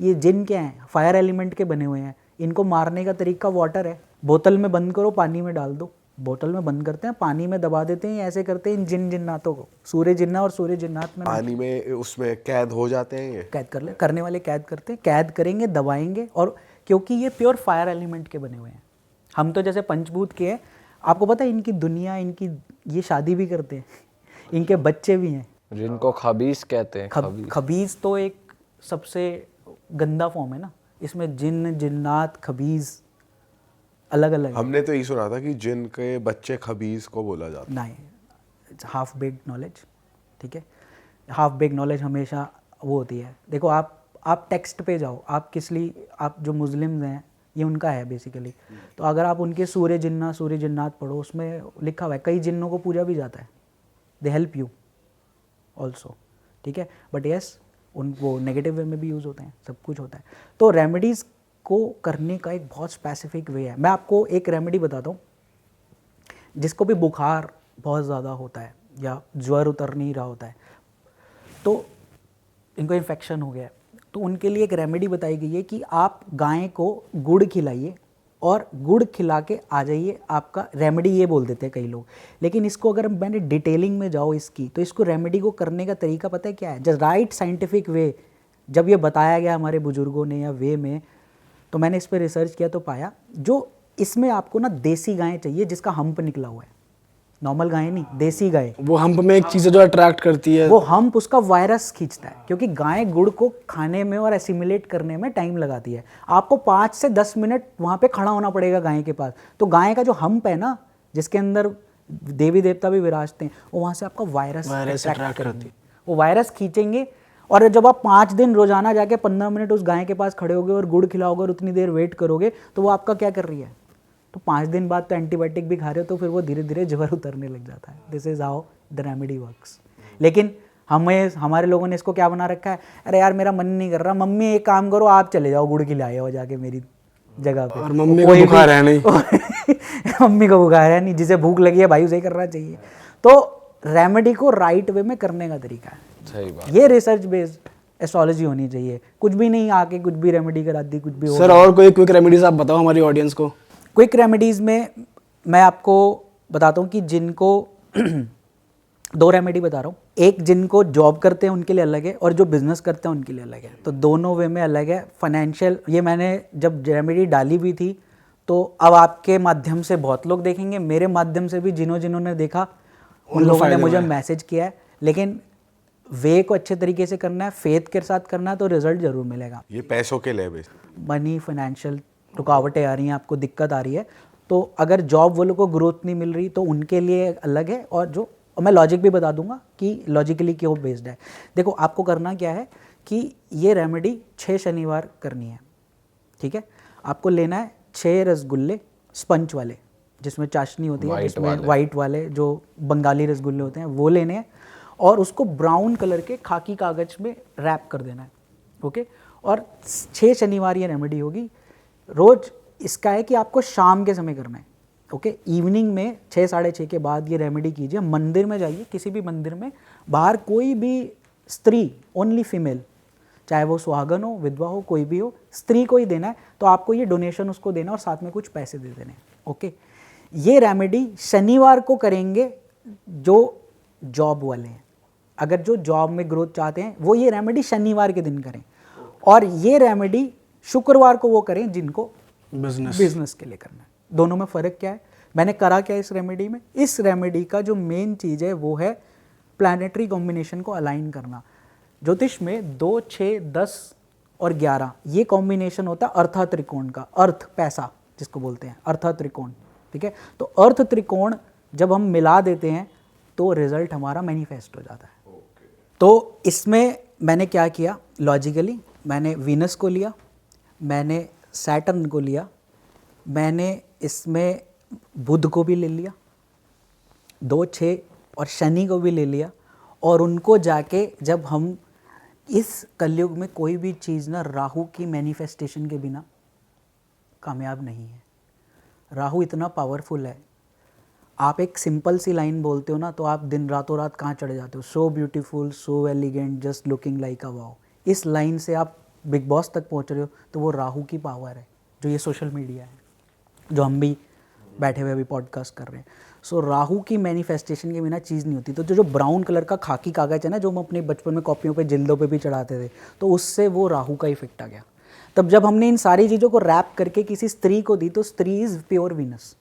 ये जिन क्या हैं, फायर एलिमेंट के बने हुए हैं, इनको मारने का तरीका वाटर है। बोतल में बंद करो, पानी में डाल दो, बोतल में बंद करते हैं, पानी में दबा देते हैं, ऐसे करते हैं इन जिन जिन्नातों को। सूर्य जिन्ना और सूर्य जिन्नात में
पानी में उसमें कैद हो जाते हैं ये?
कैद कर ले, करने वाले कैद करते हैं, कैद करेंगे, दबाएंगे। और क्योंकि ये प्योर फायर एलिमेंट के बने हुए हैं, हम तो जैसे पंचभूत के हैं। आपको पता है इनकी दुनिया, इनकी ये शादी भी करते हैं, इनके बच्चे भी हैं,
जिनको खबीस कहते हैं।
खबीज तो एक सबसे गंदा फॉर्म है ना, इसमें जिन जिन्नात खबीज अलग अलग।
हमने तो यही सुना था कि जिन के बच्चे खबीज को बोला जाता है।
नहीं, इट्स हाफ बेक्ड नॉलेज, ठीक है। हाफ बेक्ड नॉलेज हमेशा वो होती है। देखो आप टेक्स्ट पे जाओ, आप आप जो मुस्लिम्स हैं, ये उनका है बेसिकली, तो अगर आप उनके सूर्य जिन्नात पढ़ो, उसमें लिखा हुआ है कई जिन्नों को पूजा भी जाता है, दे हेल्प यू ऑल्सो, ठीक है। बट येस, वो नेगेटिव वे में भी यूज़ होते हैं, सब कुछ होता है। तो रेमेडीज़ को करने का एक बहुत स्पेसिफिक वे है। मैं आपको एक रेमेडी बताता हूँ, जिसको भी बुखार बहुत ज़्यादा होता है या ज्वर उतर नहीं रहा होता है, तो इनको इन्फेक्शन हो गया है, तो उनके लिए एक रेमेडी बताई गई है कि आप गाय को गुड़ खिलाइए और गुड़ खिला के आ जाइए। आपका रेमेडी ये बोल देते हैं कई लोग, लेकिन इसको अगर मैंने डिटेलिंग में जाओ इसकी, तो इसको रेमेडी को करने का तरीका पता है क्या है? Just right scientific way. जब ये बताया गया हमारे बुजुर्गों ने या वे में, तो मैंने इस पर रिसर्च किया तो पाया जो इसमें आपको ना देसी गाय चाहिए जिसका हम्प निकला हुआ है, नॉर्मल गाय नहीं, देसी गाय।
वो हम्प में एक चीज़ है जो अट्रैक्ट करती है,
वो हम्प उसका वायरस खींचता है, क्योंकि गाय गुड़ को खाने में और एसिमिलेट करने में टाइम लगाती है। आपको 5 से 10 मिनट वहाँ पे खड़ा होना पड़ेगा गाय के पास। तो गाय का जो हम्प है ना, जिसके अंदर देवी देवता भी विराजते हैं, वो वहाँ से आपका वायरस अट्रैक्ट करती है, वो वायरस खींचेंगे। और जब आप 5 दिन रोजाना जाके 15 मिनट उस गाय के पास खड़े होगे और गुड़ खिलाओगे और उतनी देर वेट करोगे, तो वो आपका क्या कर रही है? तो 5 दिन बाद तो एंटीबायोटिक भी खा रहे हो, तो फिर वो धीरे धीरे ज्वर उतरने लग जाता है। This is how the remedy works. लेकिन हमारे लोगों ने इसको क्या बना रखा है, अरे यार मेरा मन नहीं कर रहा, मम्मी एक काम करो आप चले जाओ गुड़ खिलाए हो जाके मेरी जगह पे,
और मम्मी को बुखार है नहीं
मम्मी को बुखार है नहीं, जिसे भूख लगी है भाई उसे करना चाहिए। तो रेमेडी को राइट वे में करने का तरीका है,
सही बात।
ये रिसर्च बेस्ड एस्ट्रोलॉजी होनी चाहिए। कुछ भी नहीं आके कुछ भी रेमेडी करा दी, कुछ भी हो।
सर और कोई क्विक रेमेडीज आप बताओ हमारी ऑडियंस को।
क्विक रेमेडीज़ में मैं आपको बताता हूँ कि जिनको 2 रेमेडी बता रहा हूँ। एक जिनको जॉब करते हैं उनके लिए अलग है, और जो बिजनेस करते हैं उनके लिए अलग है, तो दोनों वे में अलग है। फाइनेंशियल, ये मैंने जब रेमेडी डाली भी थी, तो अब आपके माध्यम से बहुत लोग देखेंगे, मेरे माध्यम से भी जिन्होंने देखा उन लोगों ने मुझे मैसेज किया है। लेकिन वे को अच्छे तरीके से करना है, फेथ के साथ करना है, तो रिजल्ट जरूर मिलेगा।
ये पैसों के लिए
मनी, फाइनेंशियल रुकावटें आ रही हैं, आपको दिक्कत आ रही है, तो अगर जॉब वालों को ग्रोथ नहीं मिल रही तो उनके लिए अलग है। और मैं लॉजिक भी बता दूंगा कि लॉजिकली क्यों बेस्ड है। देखो आपको करना क्या है कि ये रेमेडी 6 शनिवार करनी है, ठीक है। आपको लेना है 6 रसगुल्ले स्पंच वाले, जिसमें चाशनी होती है, जिसमें वाइट वाले जो बंगाली रसगुल्ले होते हैं वो लेने हैं, और उसको ब्राउन कलर के खाकी कागज में रैप कर देना है, ओके। और 6 शनिवार ये रेमेडी होगी। रोज इसका है कि आपको शाम के समय करना है, ओके। इवनिंग में 6 साढ़े 6 के बाद ये रेमेडी कीजिए। मंदिर में जाइए, किसी भी मंदिर में, बाहर कोई भी स्त्री, ओनली फीमेल, चाहे वो सुहागन हो, विधवा हो, कोई भी हो, स्त्री को ही देना है। तो आपको ये डोनेशन उसको देना और साथ में कुछ पैसे दे देने, ओके। ये रेमेडी शनिवार को करेंगे जो जॉब वाले हैं। अगर जो जॉब में ग्रोथ चाहते हैं वो ये रेमेडी शनिवार के दिन करें, और ये रेमेडी शुक्रवार को वो करें जिनको बिजनेस के लिए करना है। दोनों में फ़र्क क्या है, मैंने करा क्या इस रेमेडी में? इस रेमेडी का जो मेन चीज़ है वो है प्लैनेटरी कॉम्बिनेशन को अलाइन करना। ज्योतिष में 2, 6, 10 और 11 ये कॉम्बिनेशन होता है अर्थ त्रिकोण का। अर्थ पैसा जिसको बोलते हैं, अर्थ त्रिकोण, ठीक है। तो अर्थ त्रिकोण जब हम मिला देते हैं तो रिजल्ट हमारा मैनिफेस्ट हो जाता है। तो इसमें मैंने क्या किया, लॉजिकली मैंने वीनस को लिया, मैंने सैटर्न को लिया, मैंने इसमें बुध को भी ले लिया, 2, 6 और शनि को भी ले लिया। और उनको जाके जब हम इस कलयुग में कोई भी चीज़ ना राहु की मैनिफेस्टेशन के बिना कामयाब नहीं है। राहु इतना पावरफुल है, आप एक सिंपल सी लाइन बोलते हो ना तो आप दिन रातों रात कहाँ चढ़े जाते हो। So beautiful, so elegant, just looking like a wow. इस लाइन से आप बिग बॉस तक पहुँच रहे हो तो वो राहु की पावर है, जो ये सोशल मीडिया है, जो हम भी बैठे हुए अभी पॉडकास्ट कर रहे हैं। सो राहु की मैनिफेस्टेशन के बिना चीज़ नहीं होती। तो जो ब्राउन कलर का खाकी कागज है ना, जो हम अपने बचपन में कॉपियों पे, जिल्दों पे भी चढ़ाते थे, तो उससे वो राहु का इफेक्ट आ गया। तब जब हमने इन सारी चीज़ों को रैप करके किसी स्त्री को दी तो स्त्री इज़ प्योर वीनस।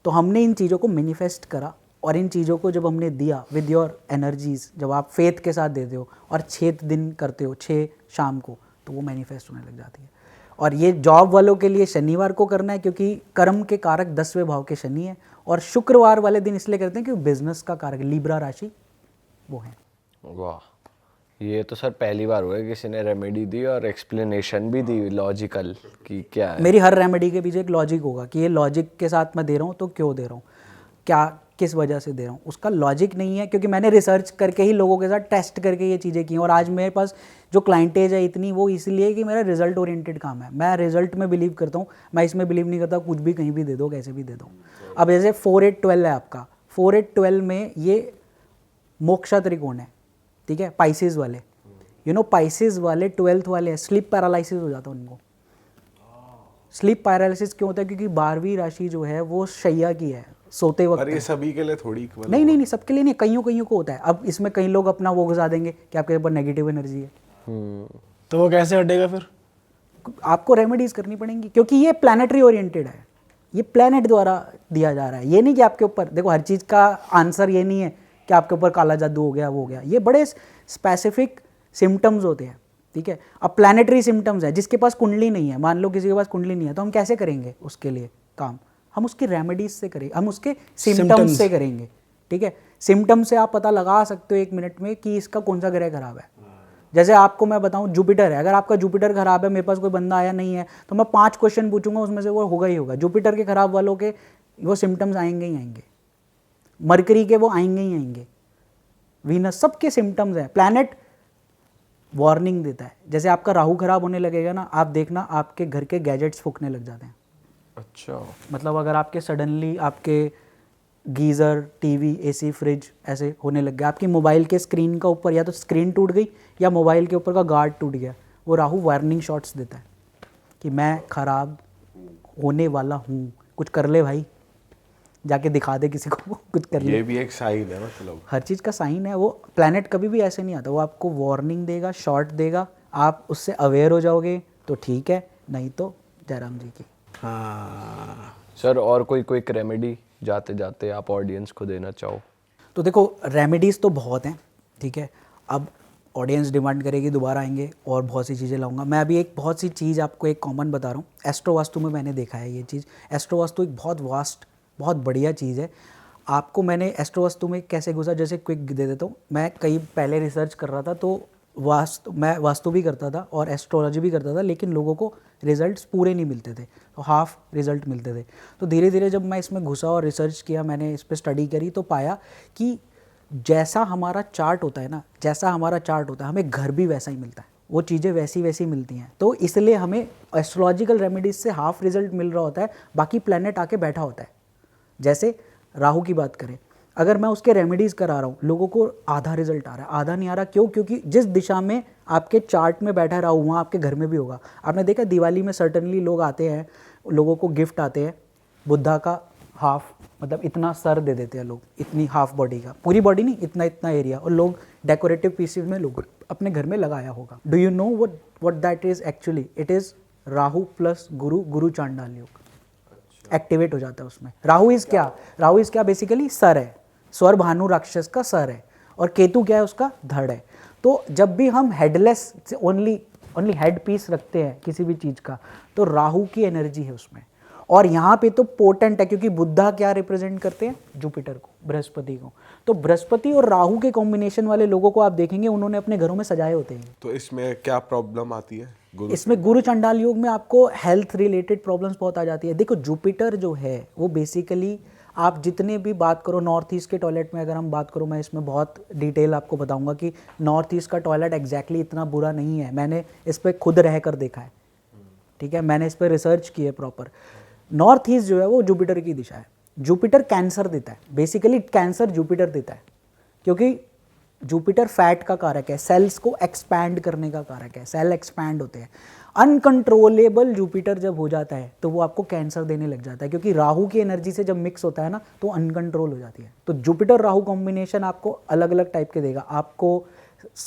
तो हमने इन चीज़ों को मैनिफेस्ट करा, और इन चीज़ों को जब हमने दिया विद योर एनर्जीज़, जब आप फेथ के साथ देते हो और 6 दिन करते हो, 6 शाम को, तो वो मैनिफेस्ट होने लग जाती है। और ये जॉब वालों के लिए शनिवार को करना है क्योंकि कर्म के कारक 10वें भाव के शनि है, और शुक्रवार वाले दिन इसलिए करते हैं क्योंकि बिजनेस का कारक लीब्रा राशि वो है।
वाह, ये तो सर पहली बार हुआ है किसी ने रेमेडी दी और एक्सप्लेनेशन भी दी लॉजिकल कि क्या है।
मेरी हर रेमेडी के पीछे एक लॉजिक होगा कि ये लॉजिक के साथ मैं दे रहा हूँ तो क्यों दे रहा हूँ, क्या किस वजह से दे रहा हूँ, उसका लॉजिक नहीं है। क्योंकि मैंने रिसर्च करके ही लोगों के साथ टेस्ट करके ये चीज़ें की हैं, और आज मेरे पास जो क्लाइंटेज है इतनी, वो इसलिए कि मेरा रिजल्ट ओरिएंटेड काम है। मैं रिजल्ट में बिलीव करता हूँ, मैं इसमें बिलीव नहीं करता कुछ भी कहीं भी दे दो, कैसे भी दे दो। अब जैसे 4, 8, 12 है आपका, 4, 8, 12 में ये मोक्षा त्रिकोण है, ठीक है, पाइसेस वाले, पाइसेस वाले 12th वाले स्लीप पैरालिसिस हो जाता है उनको। स्लीप पैरालिसिस क्यों होता है? क्योंकि 12वीं राशि जो है वो शैया की है, सोते वक्त।
पर ये सभी के लिए थोड़ी
नहीं, सबके लिए नहीं, कईयों को होता है। अब इसमें कई लोग अपना वो घुसा देंगे कि आपके ऊपर नेगेटिव एनर्जी है,
तो वो कैसे हटेगा फिर?
आपको रेमेडीज करनी पड़ेंगी, क्योंकि ये प्लैनेटरी ओरिएंटेड है, ये प्लैनेट द्वारा दिया जा रहा है। ये नहीं कि आपके ऊपर, देखो हर चीज़ का आंसर ये नहीं है कि आपके ऊपर काला जादू हो गया, वो हो गया। ये बड़े स्पेसिफिक सिम्टम्स होते हैं, ठीक है। अब प्लैनेटरी सिम्टम्स है, जिसके पास कुंडली नहीं है, मान लो किसी के पास कुंडली नहीं है, तो हम कैसे करेंगे उसके लिए काम? हम उसकी रेमेडीज से करेंगे, हम उसके सिम्टम्स से करेंगे, ठीक है। सिम्टम्स से आप पता लगा सकते हो 1 मिनट में कि इसका कौन सा ग्रह खराब है। जैसे आपको मैं बताऊं, जुपिटर है, अगर आपका जुपिटर खराब है, मेरे पास कोई बंदा आया नहीं है, तो मैं 5 क्वेश्चन पूछूंगा, उसमें से वो होगा ही होगा। जुपिटर के खराब वालों के वो सिम्टम्स आएंगे ही आएंगे, मरकरी के वो आएंगे ही आएंगे, वीनस, सबके सिम्टम्स हैं। प्लैनेट वार्निंग देता है। जैसे आपका राहु खराब होने लगेगा ना, आप देखना आपके घर के गैजेट्स फूकने लग जाते हैं।
अच्छा,
मतलब अगर आपके सडनली आपके गीज़र, टीवी, एसी, फ्रिज ऐसे होने लग गया, आपकी मोबाइल के स्क्रीन का ऊपर या तो स्क्रीन टूट गई या मोबाइल के ऊपर का गार्ड टूट गया, वो राहु वार्निंग शॉट्स देता है कि मैं खराब होने वाला हूँ, कुछ कर ले भाई, जाके दिखा दे किसी को, कुछ कर ले।
ये भी एक साइन है, मतलब
हर चीज़ का साइन है। वो प्लैनेट कभी भी ऐसे नहीं आता, वो आपको वार्निंग देगा, शॉट देगा, आप उससे अवेयर हो जाओगे तो ठीक है, नहीं तो जयराम जी की।
हाँ
सर, और कोई क्विक रेमेडी जाते जाते आप ऑडियंस को देना चाहो?
तो देखो, रेमेडीज़ तो बहुत हैं, ठीक है। अब ऑडियंस डिमांड करेगी, दोबारा आएंगे और बहुत सी चीज़ें लाऊंगा। मैं अभी एक बहुत सी चीज़ आपको एक कॉमन बता रहा हूँ। एस्ट्रो वास्तु में मैंने देखा है ये चीज़। एस्ट्रो वास्तु एक बहुत वास्ट, बहुत बढ़िया चीज़ है। आपको मैंने एस्ट्रो वास्तु में कैसे घुसा, जैसे क्विक दे देता हूँ। मैं कई पहले रिसर्च कर रहा था, तो मैं वास्तु भी करता था और एस्ट्रोलॉजी भी करता था, लेकिन लोगों को रिजल्ट्स पूरे नहीं मिलते थे, तो हाफ रिजल्ट मिलते थे। तो धीरे धीरे जब मैं इसमें घुसा और रिसर्च किया, मैंने इस पर स्टडी करी, तो पाया कि जैसा हमारा चार्ट होता है ना, जैसा हमारा चार्ट होता है, हमें घर भी वैसा ही मिलता है। वो चीज़ें वैसी वैसी मिलती हैं। तो इसलिए हमें एस्ट्रोलॉजिकल रेमेडीज से हाफ रिजल्ट मिल रहा होता है, बाकी प्लैनेट आके बैठा होता है। जैसे राहु की बात करें, अगर मैं उसके रेमेडीज़ करा रहा हूँ, लोगों को आधा रिजल्ट आ रहा है, आधा नहीं आ रहा। क्यों? क्योंकि जिस दिशा में आपके चार्ट में बैठा राहु, वहाँ आपके घर में भी होगा। आपने देखा दिवाली में सर्टनली लोग आते हैं, लोगों को गिफ्ट आते हैं बुद्धा का हाफ, मतलब इतना सर दे देते हैं लोग, इतनी हाफ बॉडी का, पूरी बॉडी नहीं, इतना इतना एरिया, और लोग डेकोरेटिव पीसेस में लोग अपने घर में लगाया होगा। Do you know what that is actually? It is Rahu plus गुरु चांडाल योग एक्टिवेट हो जाता है उसमें। राहु इज क्या? राहु इज क्या? बेसिकली सर है, स्वर भानु राक्षस का सर है, और केतु क्या है? उसका धड़ है। तो जब भी हम हेडलेस से ओनली हेड पीस रखते हैं किसी भी चीज़ का, तो राहु की एनर्जी है उसमें। और यहाँ पे तो पोटेंट है, क्योंकि बुद्धा क्या रिप्रेजेंट करते हैं? जुपिटर को, बृहस्पति को। तो बृहस्पति और राहु के कॉम्बिनेशन वाले लोगों को आप देखेंगे उन्होंने अपने घरों में सजाए होते हैं।
तो इसमें क्या प्रॉब्लम आती है?
इसमें गुरु चंडाल योग में आपको हेल्थ रिलेटेड प्रॉब्लम्स बहुत आ जाती है। देखो जुपिटर जो है वो बेसिकली, आप जितने भी बात करो नॉर्थ ईस्ट के टॉयलेट में, अगर हम बात करो, मैं इसमें बहुत डिटेल आपको बताऊंगा कि नॉर्थ ईस्ट का टॉयलेट एग्जैक्टली इतना बुरा नहीं है। मैंने इस पर खुद रह कर देखा है, ठीक है, मैंने इस पर रिसर्च की है प्रॉपर। नॉर्थ ईस्ट जो है वो जुपिटर की दिशा है। जुपिटर कैंसर देता है, बेसिकली कैंसर जुपिटर देता है, क्योंकि जुपिटर फैट का कारक है, सेल्स को एक्सपैंड करने का कारक है, सेल एक्सपैंड होते हैं। अनकंट्रोलेबल जुपिटर जब हो जाता है तो वो आपको कैंसर देने लग जाता है, क्योंकि राहु की एनर्जी से जब मिक्स होता है ना तो अनकंट्रोल हो जाती है। तो जुपिटर राहु कॉम्बिनेशन आपको अलग अलग टाइप के देगा। आपको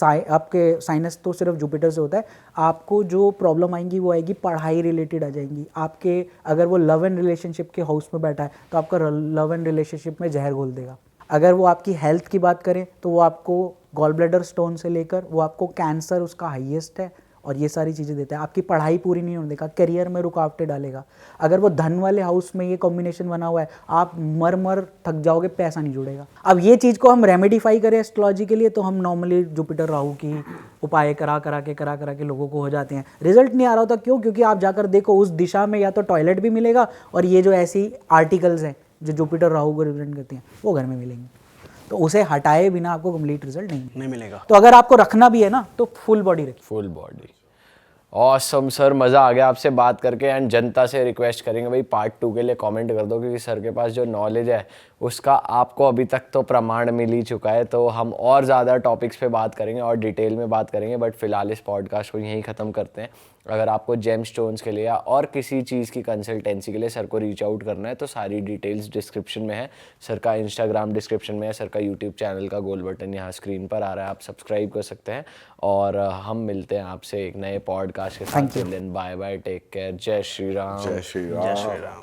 आपके साइनस तो सिर्फ जुपिटर से होता है, आपको जो प्रॉब्लम आएंगी वो आएगी पढ़ाई रिलेटेड आ जाएंगी आपके। अगर वो लव एंड रिलेशनशिप के हाउस में बैठा है तो आपका लव एंड रिलेशनशिप में जहर घोल देगा। अगर वो आपकी हेल्थ की बात करें तो वो आपको गॉल ब्लैडर स्टोन से लेकर वो आपको कैंसर उसका हाईएस्ट है, और ये सारी चीज़ें देता है। आपकी पढ़ाई पूरी नहीं होने देगा, करियर में रुकावटें डालेगा। अगर वो धन वाले हाउस में ये कॉम्बिनेशन बना हुआ है, आप मर थक जाओगे, पैसा नहीं जुड़ेगा। अब ये चीज़ को हम रेमेडीफाई करें एस्ट्रोलॉजी के लिए, तो हम नॉर्मली जुपिटर राहु की उपाय करा करा के लोगों को हो जाते हैं। रिजल्ट नहीं आ रहा होता, क्यों? क्योंकि आप जाकर देखो उस दिशा में या तो टॉयलेट भी मिलेगा, और ये जो ऐसी आर्टिकल्स हैं जो जुपिटर राहु को रिप्रेजेंट करती हैं वो घर में मिलेंगे। तो उसे हटाए बिना आपको कंप्लीट रिजल्ट नहीं
मिलेगा।
तो अगर आपको रखना भी है ना तो फुल बॉडी रखिए।
Full body. ऑसम सर, मज़ा आ गया आपसे बात करके। एंड जनता से रिक्वेस्ट करेंगे भाई पार्ट 2 के लिए कमेंट कर दो, क्योंकि सर के पास जो नॉलेज है उसका आपको अभी तक तो प्रमाण मिल ही चुका है। तो हम और ज़्यादा टॉपिक्स पे बात करेंगे और डिटेल में बात करेंगे, बट फिलहाल इस पॉडकास्ट को यहीं ख़त्म करते हैं। अगर आपको जेम स्टोन्स के लिए या और किसी चीज़ की कंसल्टेंसी के लिए सर को रीच आउट करना है तो सारी डिटेल्स डिस्क्रिप्शन में है। सर का इंस्टाग्राम डिस्क्रिप्शन में है, सर का यूट्यूब चैनल का गोल बटन यहाँ स्क्रीन पर आ रहा है, आप सब्सक्राइब कर सकते हैं। और हम मिलते हैं आपसे एक नए पॉडकास्ट के साथ। बाय बाय, टेक केयर, जय श्री राम।
जय श्री राम।